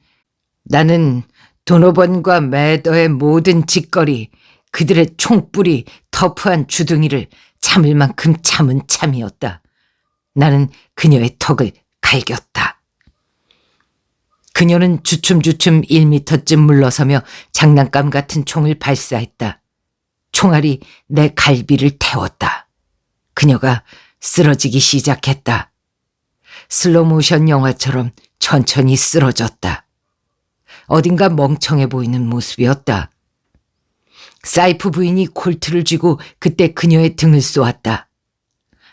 나는 도노번과 매더의 모든 짓거리, 그들의 총뿌리, 터프한 주둥이를 참을 만큼 참은 참이었다. 나는 그녀의 턱을 갈겼다. 그녀는 주춤주춤 1미터쯤 물러서며 장난감 같은 총을 발사했다. 총알이 내 갈비를 태웠다. 그녀가 쓰러지기 시작했다. 슬로모션 영화처럼 천천히 쓰러졌다. 어딘가 멍청해 보이는 모습이었다. 사이프 부인이 콜트를 쥐고 그때 그녀의 등을 쏘았다.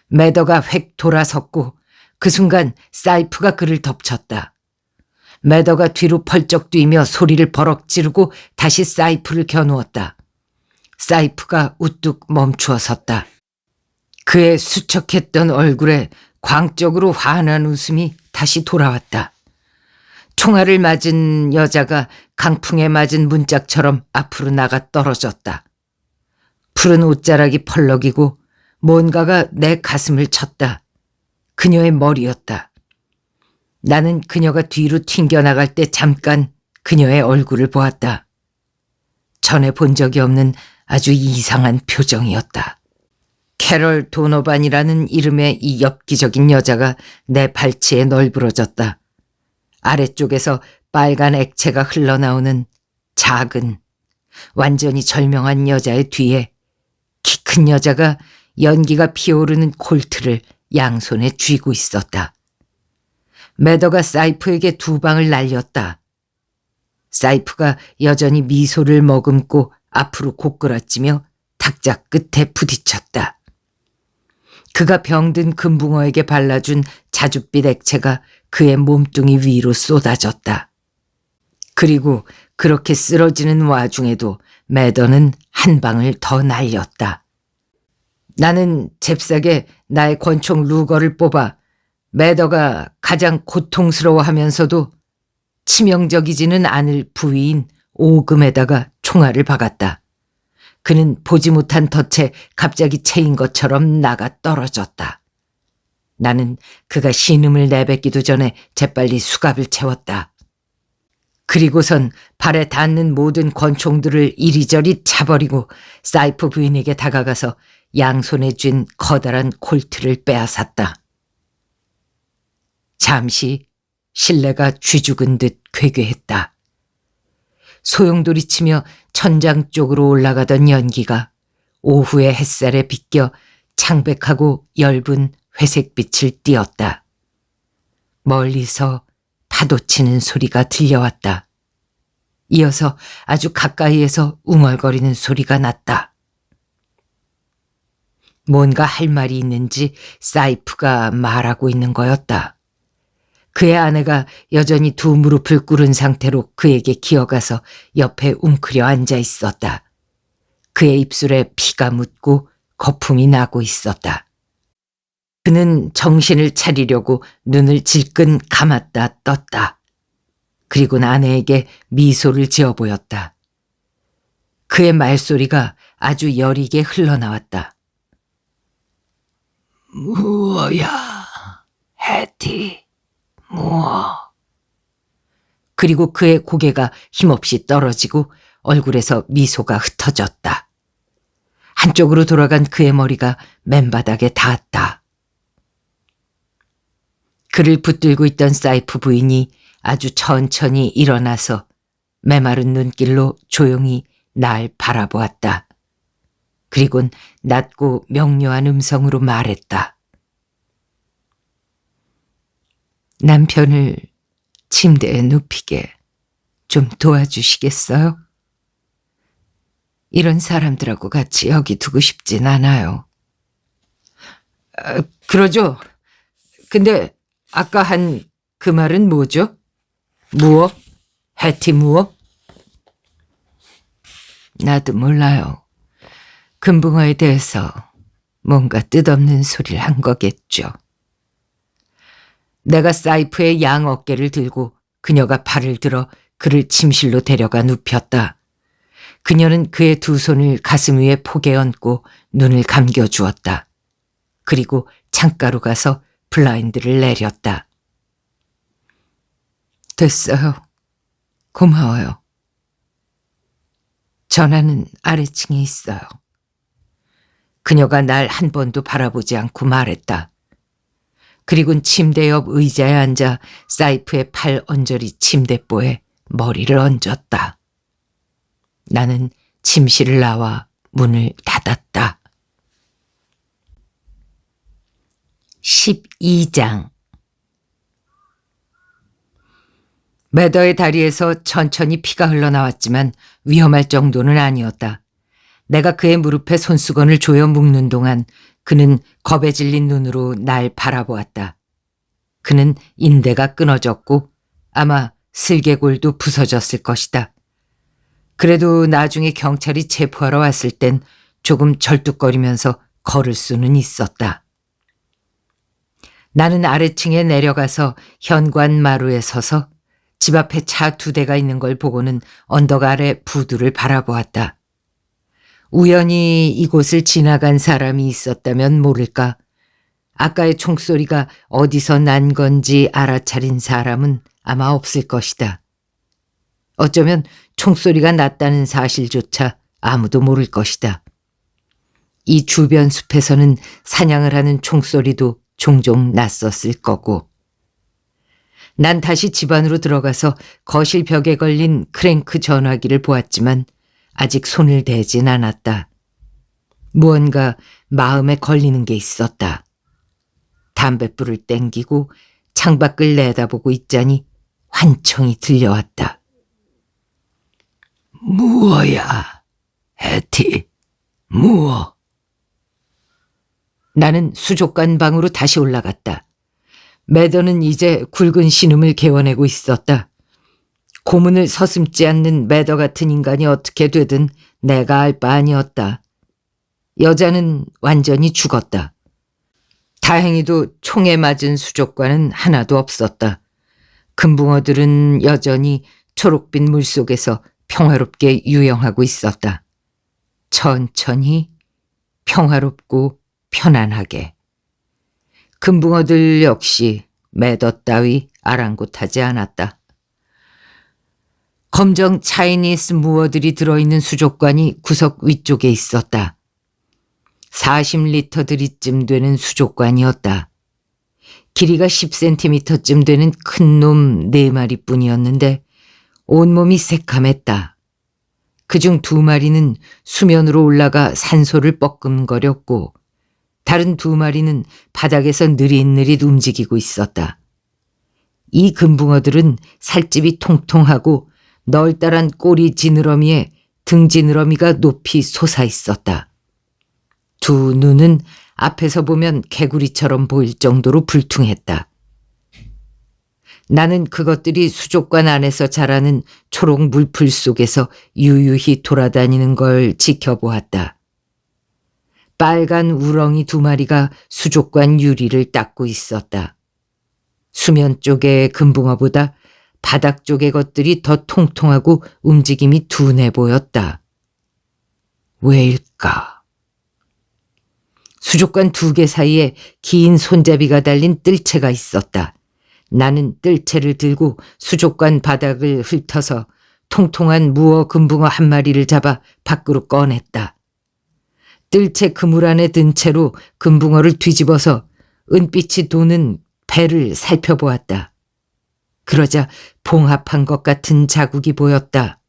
매더가 획 돌아섰고 그 순간 사이프가 그를 덮쳤다. 매더가 뒤로 펄쩍 뛰며 소리를 버럭 지르고 다시 사이프를 겨누었다. 사이프가 우뚝 멈추어 섰다. 그의 수척했던 얼굴에 광적으로 환한 웃음이 다시 돌아왔다. 총알을 맞은 여자가 강풍에 맞은 문짝처럼 앞으로 나가 떨어졌다. 푸른 옷자락이 펄럭이고 뭔가가 내 가슴을 쳤다. 그녀의 머리였다. 나는 그녀가 뒤로 튕겨나갈 때 잠깐 그녀의 얼굴을 보았다. 전에 본 적이 없는 아주 이상한 표정이었다. 캐럴 도노반이라는 이름의 이 엽기적인 여자가 내 발치에 널브러졌다. 아래쪽에서 빨간 액체가 흘러나오는 작은, 완전히 절명한 여자의 뒤에 키 큰 여자가 연기가 피오르는 콜트를 양손에 쥐고 있었다. 매더가 사이프에게 두 방을 날렸다. 사이프가 여전히 미소를 머금고 앞으로 고꾸라지며 탁자 끝에 부딪혔다. 그가 병든 금붕어에게 발라준 자줏빛 액체가 그의 몸뚱이 위로 쏟아졌다. 그리고 그렇게 쓰러지는 와중에도 매더는 한 방을 더 날렸다. 나는 잽싸게 나의 권총 루거를 뽑아 매더가 가장 고통스러워하면서도 치명적이지는 않을 부위인 오금에다가 총알을 박았다. 그는 보지 못한 덫에 갑자기 채인 것처럼 나가 떨어졌다. 나는 그가 신음을 내뱉기도 전에 재빨리 수갑을 채웠다. 그리고선 발에 닿는 모든 권총들을 이리저리 차버리고 사이프 부인에게 다가가서 양손에 쥔 커다란 콜트를 빼앗았다. 잠시 실내가 쥐죽은 듯 괴괴했다. 소용돌이치며 천장 쪽으로 올라가던 연기가 오후의 햇살에 비껴 창백하고 엷은 회색빛을 띠었다. 멀리서 파도치는 소리가 들려왔다. 이어서 아주 가까이에서 웅얼거리는 소리가 났다. 뭔가 할 말이 있는지 사이프가 말하고 있는 거였다. 그의 아내가 여전히 두 무릎을 꿇은 상태로 그에게 기어가서 옆에 웅크려 앉아 있었다. 그의 입술에 피가 묻고 거품이 나고 있었다. 그는 정신을 차리려고 눈을 질끈 감았다 떴다. 그리고 아내에게 미소를 지어 보였다. 그의 말소리가 아주 여리게 흘러나왔다. 무어야, 해티, 무어. 그리고 그의 고개가 힘없이 떨어지고 얼굴에서 미소가 흩어졌다. 한쪽으로 돌아간 그의 머리가 맨바닥에 닿았다. 그를 붙들고 있던 사이프 부인이 아주 천천히 일어나서 메마른 눈길로 조용히 날 바라보았다. 그리곤 낮고 명료한 음성으로 말했다. 남편을 침대에 눕히게 좀 도와주시겠어요? 이런 사람들하고 같이 여기 두고 싶진 않아요. 그러죠. 근데 아까 한 그 말은 뭐죠? 무어? 해티 무어? 나도 몰라요. 금붕어에 대해서 뭔가 뜻없는 소리를 한 거겠죠. 내가 사이프의 양 어깨를 들고 그녀가 팔을 들어 그를 침실로 데려가 눕혔다. 그녀는 그의 두 손을 가슴 위에 포개 얹고 눈을 감겨주었다. 그리고 창가로 가서 블라인드를 내렸다. 됐어요. 고마워요. 전화는 아래층에 있어요. 그녀가 날 한 번도 바라보지 않고 말했다. 그리곤 침대 옆 의자에 앉아 사이프의 팔 언저리 침대보에 머리를 얹었다. 나는 침실을 나와 문을 닫았다. 12장. 매더의 다리에서 천천히 피가 흘러나왔지만 위험할 정도는 아니었다. 내가 그의 무릎에 손수건을 조여 묶는 동안 그는 겁에 질린 눈으로 날 바라보았다. 그는 인대가 끊어졌고 아마 슬개골도 부서졌을 것이다. 그래도 나중에 경찰이 체포하러 왔을 땐 조금 절뚝거리면서 걸을 수는 있었다. 나는 아래층에 내려가서 현관 마루에 서서 집 앞에 차 2대가 있는 걸 보고는 언덕 아래 부두를 바라보았다. 우연히 이곳을 지나간 사람이 있었다면 모를까. 아까의 총소리가 어디서 난 건지 알아차린 사람은 아마 없을 것이다. 어쩌면 총소리가 났다는 사실조차 아무도 모를 것이다. 이 주변 숲에서는 사냥을 하는 총소리도 종종 났었을 거고. 난 다시 집 안으로 들어가서 거실 벽에 걸린 크랭크 전화기를 보았지만 아직 손을 대진 않았다. 무언가 마음에 걸리는 게 있었다. 담뱃불을 땡기고 창밖을 내다보고 있자니 환청이 들려왔다. 무어야, 해티, 무어. 나는 수족관 방으로 다시 올라갔다. 매더는 이제 굵은 신음을 개워내고 있었다. 고문을 서슴지 않는 매더 같은 인간이 어떻게 되든 내가 알 바 아니었다. 여자는 완전히 죽었다. 다행히도 총에 맞은 수족관은 하나도 없었다. 금붕어들은 여전히 초록빛 물속에서 평화롭게 유영하고 있었다. 천천히 평화롭고 편안하게. 금붕어들 역시 매더 따위 아랑곳하지 않았다. 검정 차이니스 무어들이 들어있는 수족관이 구석 위쪽에 있었다. 40리터들이쯤 되는 수족관이었다. 길이가 10cm쯤 되는 큰 놈 4마리뿐이었는데 온몸이 새카맸다. 그중 2마리는 수면으로 올라가 산소를 뻐끔거렸고 다른 2마리는 바닥에서 느릿느릿 움직이고 있었다. 이 금붕어들은 살집이 통통하고 널따란 꼬리 지느러미에 등 지느러미가 높이 솟아 있었다. 두 눈은 앞에서 보면 개구리처럼 보일 정도로 불퉁했다. 나는 그것들이 수족관 안에서 자라는 초록 물풀 속에서 유유히 돌아다니는 걸 지켜보았다. 빨간 우렁이 2마리가 수족관 유리를 닦고 있었다. 수면 쪽의 금붕어보다 바닥 쪽의 것들이 더 통통하고 움직임이 둔해 보였다. 왜일까? 수족관 2개 사이에 긴 손잡이가 달린 뜰채가 있었다. 나는 뜰채를 들고 수족관 바닥을 훑어서 통통한 무어 금붕어 1마리를 잡아 밖으로 꺼냈다. 뜰채 그물 안에 든 채로 금붕어를 뒤집어서 은빛이 도는 배를 살펴보았다. 그러자 봉합한 것 같은 자국이 보였다.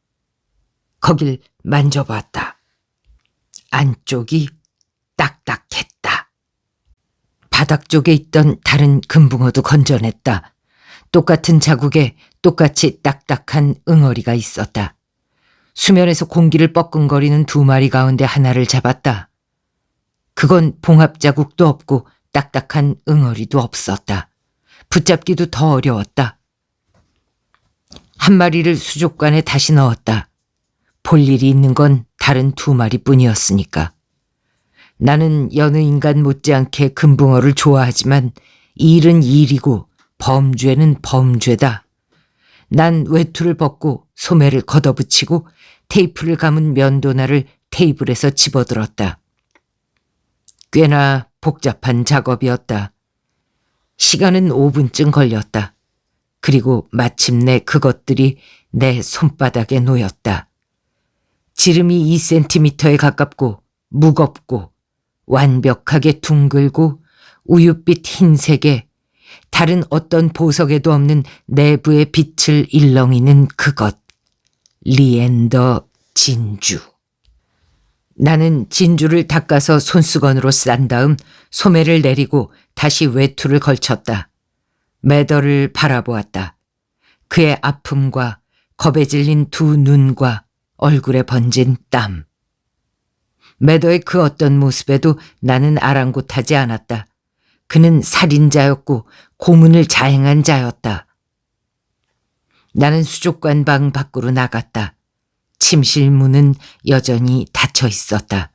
거길 만져봤다. 안쪽이 딱딱했다. 바닥 쪽에 있던 다른 금붕어도 건져냈다. 똑같은 자국에 똑같이 딱딱한 응어리가 있었다. 수면에서 공기를 뻐끔거리는 2마리 가운데 하나를 잡았다. 그건 봉합 자국도 없고 딱딱한 응어리도 없었다. 붙잡기도 더 어려웠다. 1마리를 수족관에 다시 넣었다. 볼 일이 있는 건 다른 2마리 뿐이었으니까. 나는 여느 인간 못지않게 금붕어를 좋아하지만 일은 일이고 범죄는 범죄다. 난 외투를 벗고 소매를 걷어붙이고 테이프를 감은 면도날을 테이블에서 집어들었다. 꽤나 복잡한 작업이었다. 시간은 5분쯤 걸렸다. 그리고 마침내 그것들이 내 손바닥에 놓였다. 지름이 2cm에 가깝고 무겁고 완벽하게 둥글고 우윳빛 흰색에 다른 어떤 보석에도 없는 내부의 빛을 일렁이는 그것. 리엔더 진주. 나는 진주를 닦아서 손수건으로 싼 다음 소매를 내리고 다시 외투를 걸쳤다. 매더를 바라보았다. 그의 아픔과 겁에 질린 2 눈과 얼굴에 번진 땀. 매더의 그 어떤 모습에도 나는 아랑곳하지 않았다. 그는 살인자였고 고문을 자행한 자였다. 나는 수족관 방 밖으로 나갔다. 침실 문은 여전히 닫혀 있었다.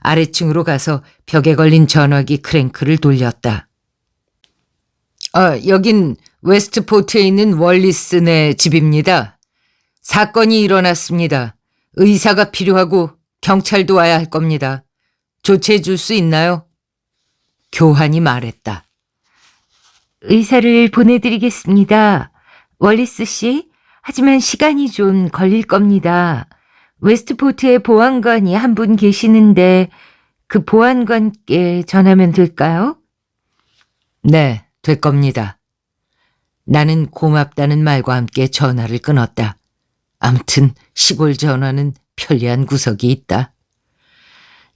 아래층으로 가서 벽에 걸린 전화기 크랭크를 돌렸다. 여긴 웨스트포트에 있는 월리슨의 집입니다. 사건이 일어났습니다. 의사가 필요하고 경찰도 와야 할 겁니다. 조치해 줄 수 있나요? 교환이 말했다. 의사를 보내드리겠습니다. 월리스 씨, 하지만 시간이 좀 걸릴 겁니다. 웨스트포트에 보안관이 한 분 계시는데 그 보안관께 전하면 될까요? 네, 될 겁니다. 나는 고맙다는 말과 함께 전화를 끊었다. 아무튼 시골 전화는 편리한 구석이 있다.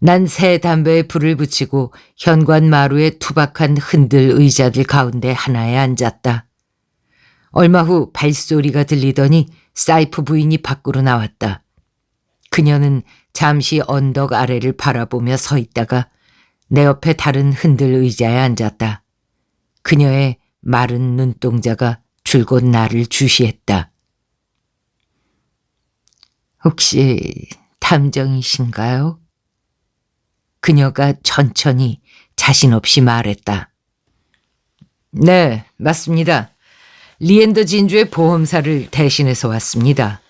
난 새 담배에 불을 붙이고 현관 마루에 투박한 흔들 의자들 가운데 하나에 앉았다. 얼마 후 발소리가 들리더니 사이프 부인이 밖으로 나왔다. 그녀는 잠시 언덕 아래를 바라보며 서 있다가 내 옆에 다른 흔들 의자에 앉았다. 그녀의 마른 눈동자가 줄곧 나를 주시했다. 혹시 탐정이신가요? 그녀가 천천히 자신 없이 말했다. 네, 맞습니다. 리엔더 진주의 보험사를 대신해서 왔습니다.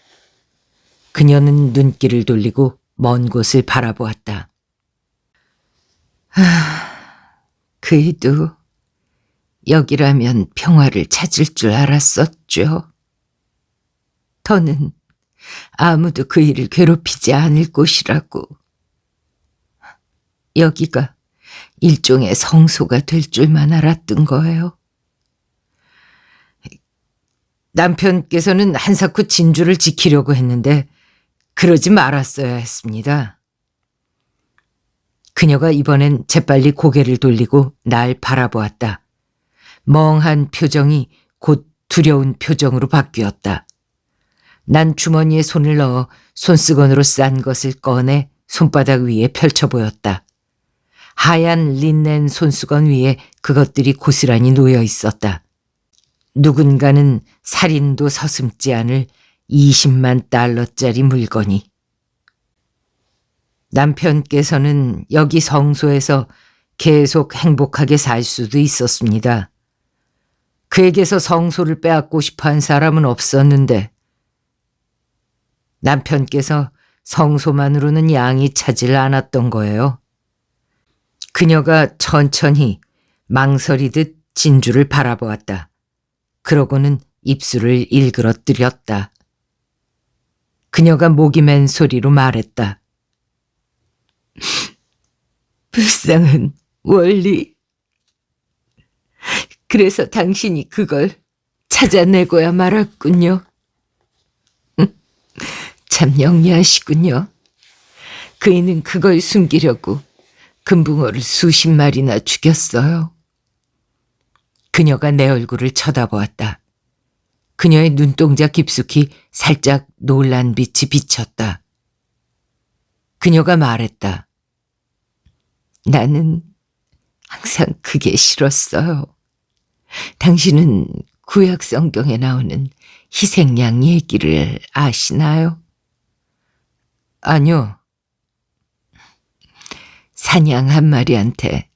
그녀는 눈길을 돌리고 먼 곳을 바라보았다. 그이도 여기라면 평화를 찾을 줄 알았었죠. 더는 아무도 그 일을 괴롭히지 않을 곳이라고. 여기가 일종의 성소가 될 줄만 알았던 거예요. 남편께서는 한사코 진주를 지키려고 했는데 그러지 말았어야 했습니다. 그녀가 이번엔 재빨리 고개를 돌리고 날 바라보았다. 멍한 표정이 곧 두려운 표정으로 바뀌었다. 난 주머니에 손을 넣어 손수건으로 싼 것을 꺼내 손바닥 위에 펼쳐 보였다. 하얀 린넨 손수건 위에 그것들이 고스란히 놓여 있었다. 누군가는 살인도 서슴지 않을 20만 달러짜리 물건이. 남편께서는 여기 성소에서 계속 행복하게 살 수도 있었습니다. 그에게서 성소를 빼앗고 싶어 한 사람은 없었는데 남편께서 성소만으로는 양이 차질 않았던 거예요. 그녀가 천천히 망설이듯 진주를 바라보았다. 그러고는 입술을 일그러뜨렸다. 그녀가 목이 맨 소리로 말했다. 불쌍한 월리. 그래서 당신이 그걸 찾아내고야 말았군요. 참 영리하시군요. 그이는 그걸 숨기려고 금붕어를 수십 마리나 죽였어요. 그녀가 내 얼굴을 쳐다보았다. 그녀의 눈동자 깊숙이 살짝 놀란 빛이 비쳤다. 그녀가 말했다. 나는 항상 그게 싫었어요. 당신은 구약 성경에 나오는 희생양 얘기를 아시나요? 아니요. 사냥 한 마리한테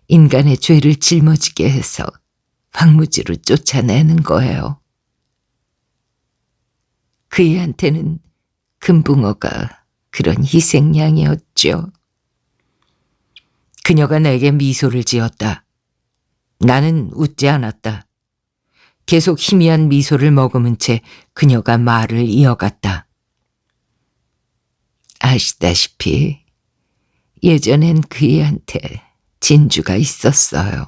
인간의 죄를 짊어지게 해서 황무지로 쫓아내는 거예요. 그이한테는 금붕어가 그런 희생양이었죠. 그녀가 내게 미소를 지었다. 나는 웃지 않았다. 계속 희미한 미소를 머금은 채 그녀가 말을 이어갔다. 아시다시피 예전엔 그이한테 진주가 있었어요.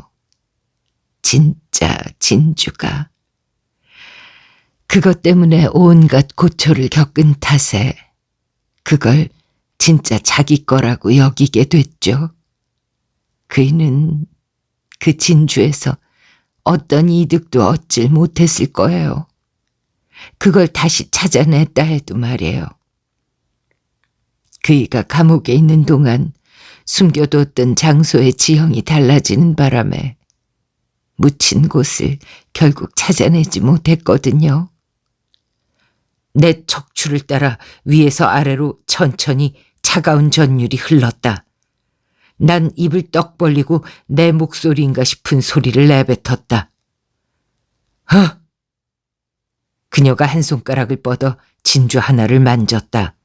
진짜 진주가. 그것 때문에 온갖 고초를 겪은 탓에 그걸 진짜 자기 거라고 여기게 됐죠. 그이는 그 진주에서 어떤 이득도 얻질 못했을 거예요. 그걸 다시 찾아냈다 해도 말이에요. 그이가 감옥에 있는 동안 숨겨뒀던 장소의 지형이 달라지는 바람에 묻힌 곳을 결국 찾아내지 못했거든요. 내 척추를 따라 위에서 아래로 천천히 차가운 전율이 흘렀다. 난 입을 떡 벌리고 내 목소리인가 싶은 소리를 내뱉었다. 허! 그녀가 한 손가락을 뻗어 진주 하나를 만졌다.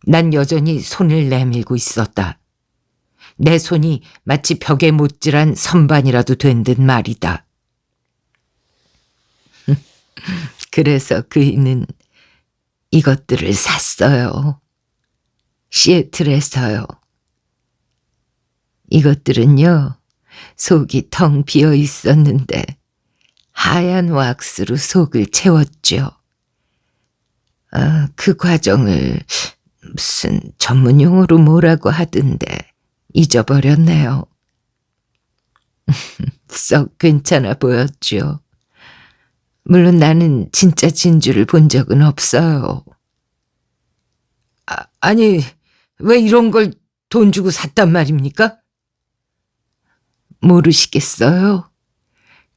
난 여전히 손을 내밀고 있었다. 내 손이 마치 벽에 못질한 선반이라도 된 듯 말이다. 그래서 그이는 이것들을 샀어요. 시애틀에서요. 이것들은요, 속이 텅 비어 있었는데 하얀 왁스로 속을 채웠죠. 그 과정을 무슨 전문 용어로 뭐라고 하던데 잊어버렸네요. 썩 괜찮아 보였죠. 물론 나는 진짜 진주를 본 적은 없어요. 아니, 왜 이런 걸 돈 주고 샀단 말입니까? 모르시겠어요?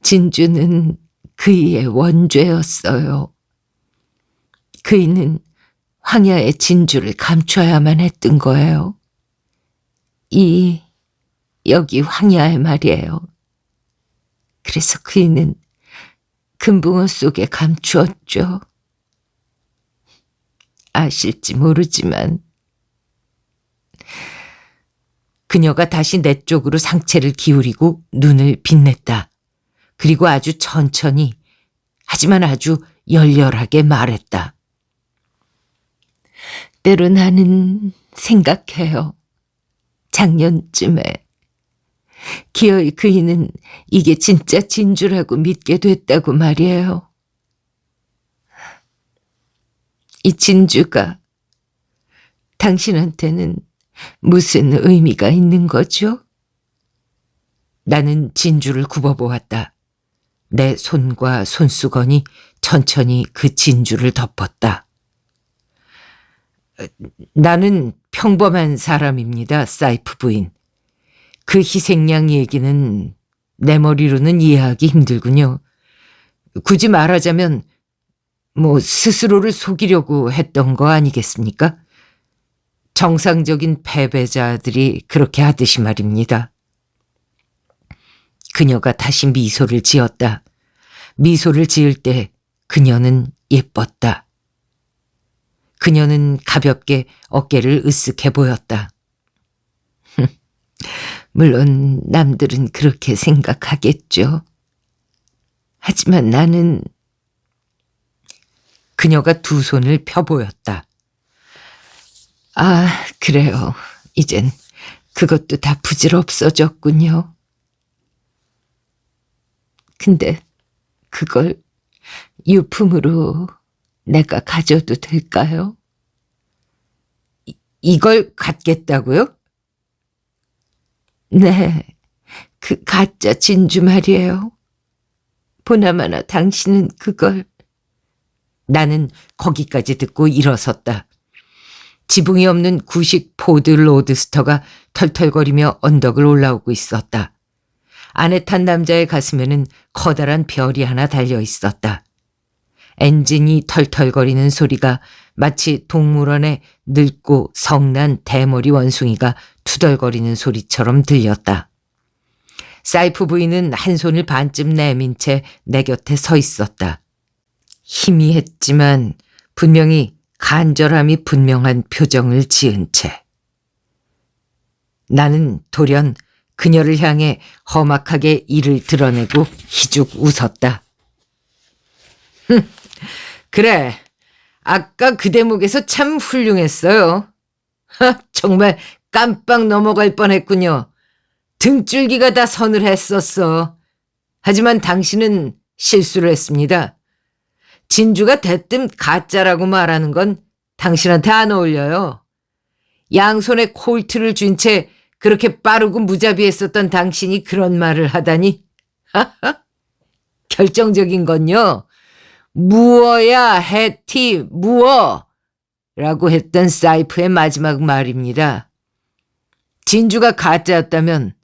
진주는 그이의 원죄였어요. 그이는 황야의 진주를 감춰야만 했던 거예요. 여기 황야의 말이에요. 그래서 그이는 금붕어 속에 감추었죠. 아실지 모르지만. 그녀가 다시 내 쪽으로 상체를 기울이고 눈을 빛냈다. 그리고 아주 천천히, 하지만 아주 열렬하게 말했다. 때로 나는 생각해요. 작년쯤에 기어이 그이는 이게 진짜 진주라고 믿게 됐다고 말이에요. 이 진주가 당신한테는 무슨 의미가 있는 거죠? 나는 진주를 굽어보았다. 내 손과 손수건이 천천히 그 진주를 덮었다. 나는 평범한 사람입니다, 사이프 부인. 그 희생양 얘기는 내 머리로는 이해하기 힘들군요. 굳이 말하자면 스스로를 속이려고 했던 거 아니겠습니까? 정상적인 패배자들이 그렇게 하듯이 말입니다. 그녀가 다시 미소를 지었다. 미소를 지을 때 그녀는 예뻤다. 그녀는 가볍게 어깨를 으쓱해 보였다. 물론 남들은 그렇게 생각하겠죠. 하지만 나는... 그녀가 두 손을 펴 보였다. 아, 그래요. 이젠 그것도 다 부질없어졌군요. 근데 그걸 유품으로 내가 가져도 될까요? 이걸 갖겠다고요? 네, 그 가짜 진주 말이에요. 보나마나 당신은 그걸... 나는 거기까지 듣고 일어섰다. 지붕이 없는 구식 포드 로드스터가 털털거리며 언덕을 올라오고 있었다. 안에 탄 남자의 가슴에는 커다란 별이 하나 달려 있었다. 엔진이 털털거리는 소리가 마치 동물원의 늙고 성난 대머리 원숭이가 투덜거리는 소리처럼 들렸다. 사이프 부인은 한 손을 반쯤 내민 채 내 곁에 서 있었다. 희미했지만 분명히 간절함이 분명한 표정을 지은 채. 나는 돌연 그녀를 향해 험악하게 이를 드러내고 희죽 웃었다. 그래, 아까 그 대목에서 참 훌륭했어요. 정말 깜빡 넘어갈 뻔했군요. 등줄기가 다 서늘했었어. 하지만 당신은 실수를 했습니다. 진주가 대뜸 가짜라고 말하는 건 당신한테 안 어울려요. 양손에 콜트를 쥔 채 그렇게 빠르고 무자비했었던 당신이 그런 말을 하다니. 결정적인 건요. 무어야 해티 무어 라고 했던 사이프의 마지막 말입니다. 진주가 가짜였다면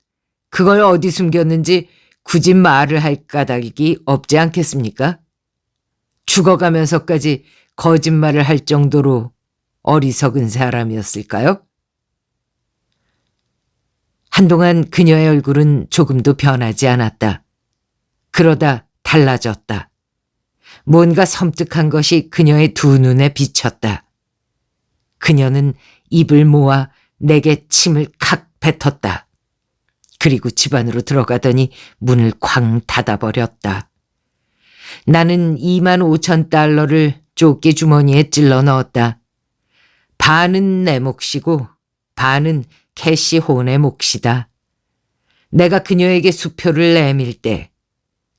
그걸 어디 숨겼는지 굳이 말을 할 까닭이 없지 않겠습니까? 죽어가면서까지 거짓말을 할 정도로 어리석은 사람이었을까요? 한동안 그녀의 얼굴은 조금도 변하지 않았다. 그러다 달라졌다. 뭔가 섬뜩한 것이 그녀의 두 눈에 비쳤다. 그녀는 입을 모아 내게 침을 칵 뱉었다. 그리고 집 안으로 들어가더니 문을 쾅 닫아버렸다. 나는 25,000달러를 조끼 주머니에 찔러 넣었다. 반은 내 몫이고 반은 캐시 혼의 몫이다. 내가 그녀에게 수표를 내밀 때,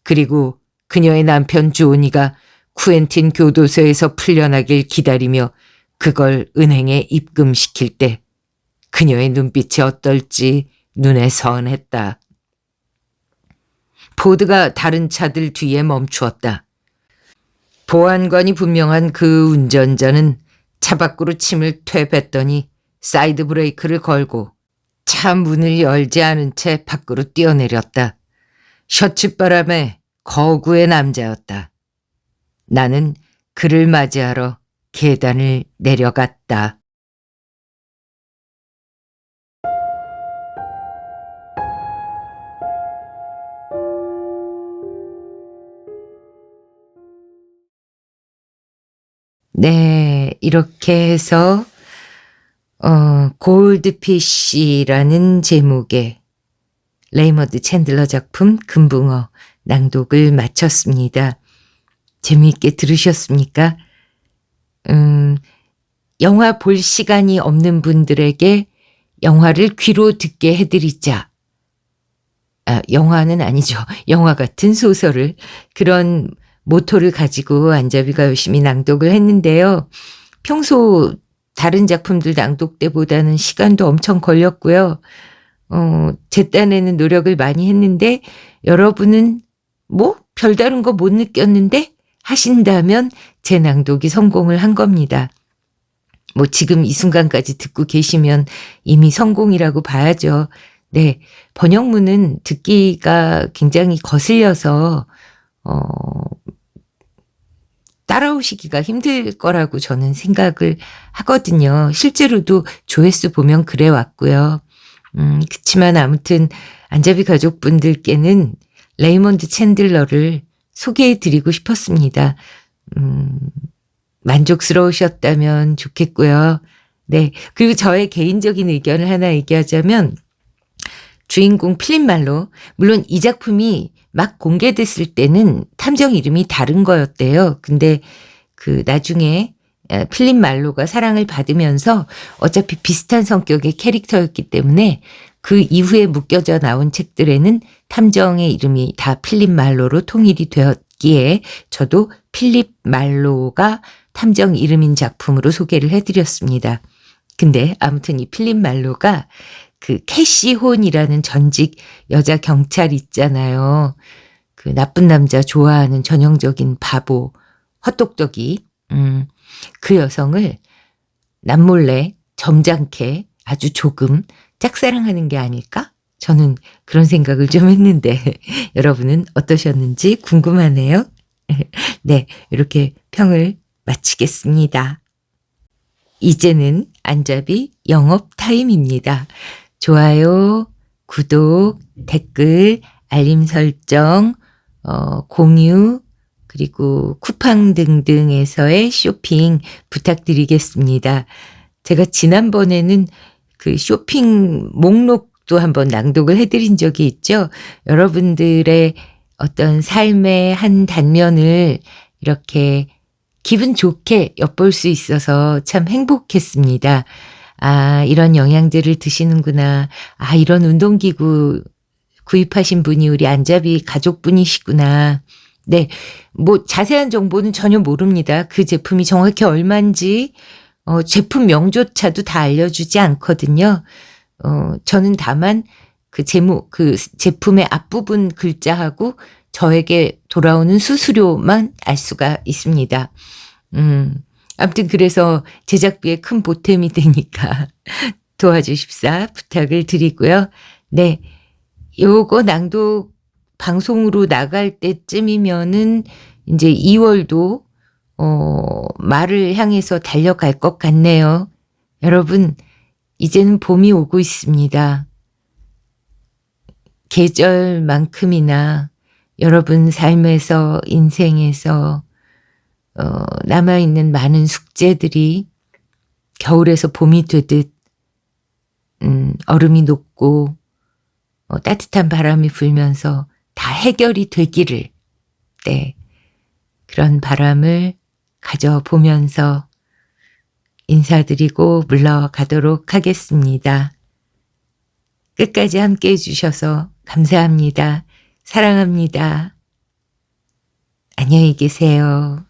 그리고 그녀의 남편 조니가 쿠엔틴 교도소에서 풀려나길 기다리며 그걸 은행에 입금시킬 때 그녀의 눈빛이 어떨지 눈에 선했다. 포드가 다른 차들 뒤에 멈추었다. 보안관이 분명한 그 운전자는 차 밖으로 침을 퇴뱉더니 사이드 브레이크를 걸고 차 문을 열지 않은 채 밖으로 뛰어내렸다. 셔츠바람에 거구의 남자였다. 나는 그를 맞이하러 계단을 내려갔다. 네, 이렇게 해서 골드피쉬라는 제목의 레이먼드 챈들러 작품 금붕어 낭독을 마쳤습니다. 재미있게 들으셨습니까? 영화 볼 시간이 없는 분들에게 영화를 귀로 듣게 해드리자. 영화는 아니죠. 영화 같은 소설을, 그런 모토를 가지고 안잡이가 열심히 낭독을 했는데요. 평소 다른 작품들 낭독 때보다는 시간도 엄청 걸렸고요. 제 딴에는 노력을 많이 했는데 여러분은 별다른 거 못 느꼈는데 하신다면 제 낭독이 성공을 한 겁니다. 지금 이 순간까지 듣고 계시면 이미 성공이라고 봐야죠. 네, 번역문은 듣기가 굉장히 거슬려서 따라오시기가 힘들 거라고 저는 생각을 하거든요. 실제로도 조회수 보면 그래 왔고요. 그치만 아무튼 안자비 가족분들께는 레이몬드 챈들러를 소개해 드리고 싶었습니다. 만족스러우셨다면 좋겠고요. 네. 그리고 저의 개인적인 의견을 하나 얘기하자면 주인공 필립 말로, 물론 이 작품이 막 공개됐을 때는 탐정 이름이 다른 거였대요. 근데 그 나중에 필립 말로가 사랑을 받으면서 어차피 비슷한 성격의 캐릭터였기 때문에 그 이후에 묶여져 나온 책들에는 탐정의 이름이 다 필립 말로로 통일이 되었기에 저도 필립 말로가 탐정 이름인 작품으로 소개를 해드렸습니다. 근데 아무튼 이 필립 말로가 그 캐시 혼이라는 전직 여자 경찰 있잖아요. 그 나쁜 남자 좋아하는 전형적인 바보, 헛똑똑이. 그 여성을 남몰래 점잖게 아주 조금 짝사랑하는 게 아닐까? 저는 그런 생각을 좀 했는데 여러분은 어떠셨는지 궁금하네요. 네, 이렇게 평을 마치겠습니다. 이제는 안잡이 영업 타임입니다. 좋아요, 구독, 댓글, 알림 설정, 공유, 그리고 쿠팡 등등에서의 쇼핑 부탁드리겠습니다. 제가 지난번에는 그 쇼핑 목록도 한번 낭독을 해드린 적이 있죠. 여러분들의 어떤 삶의 한 단면을 이렇게 기분 좋게 엿볼 수 있어서 참 행복했습니다. 아, 이런 영양제를 드시는구나. 아, 이런 운동기구 구입하신 분이 우리 안잡이 가족분이시구나. 네, 뭐 자세한 정보는 전혀 모릅니다. 그 제품이 정확히 얼마인지 제품 명조차도 다 알려주지 않거든요. 저는 다만 그 제품의 앞부분 글자하고 저에게 돌아오는 수수료만 알 수가 있습니다. 아무튼 그래서 제작비에 큰 보탬이 되니까 도와주십사 부탁을 드리고요. 네, 요거 낭독 방송으로 나갈 때쯤이면은 이제 2월도 말을 향해서 달려갈 것 같네요. 여러분, 이제는 봄이 오고 있습니다. 계절만큼이나 여러분 삶에서, 인생에서 남아있는 많은 숙제들이 겨울에서 봄이 되듯 얼음이 녹고 따뜻한 바람이 불면서 다 해결이 되기를, 네, 그런 바람을 가져보면서 인사드리고 물러가도록 하겠습니다. 끝까지 함께 해주셔서 감사합니다. 사랑합니다. 안녕히 계세요.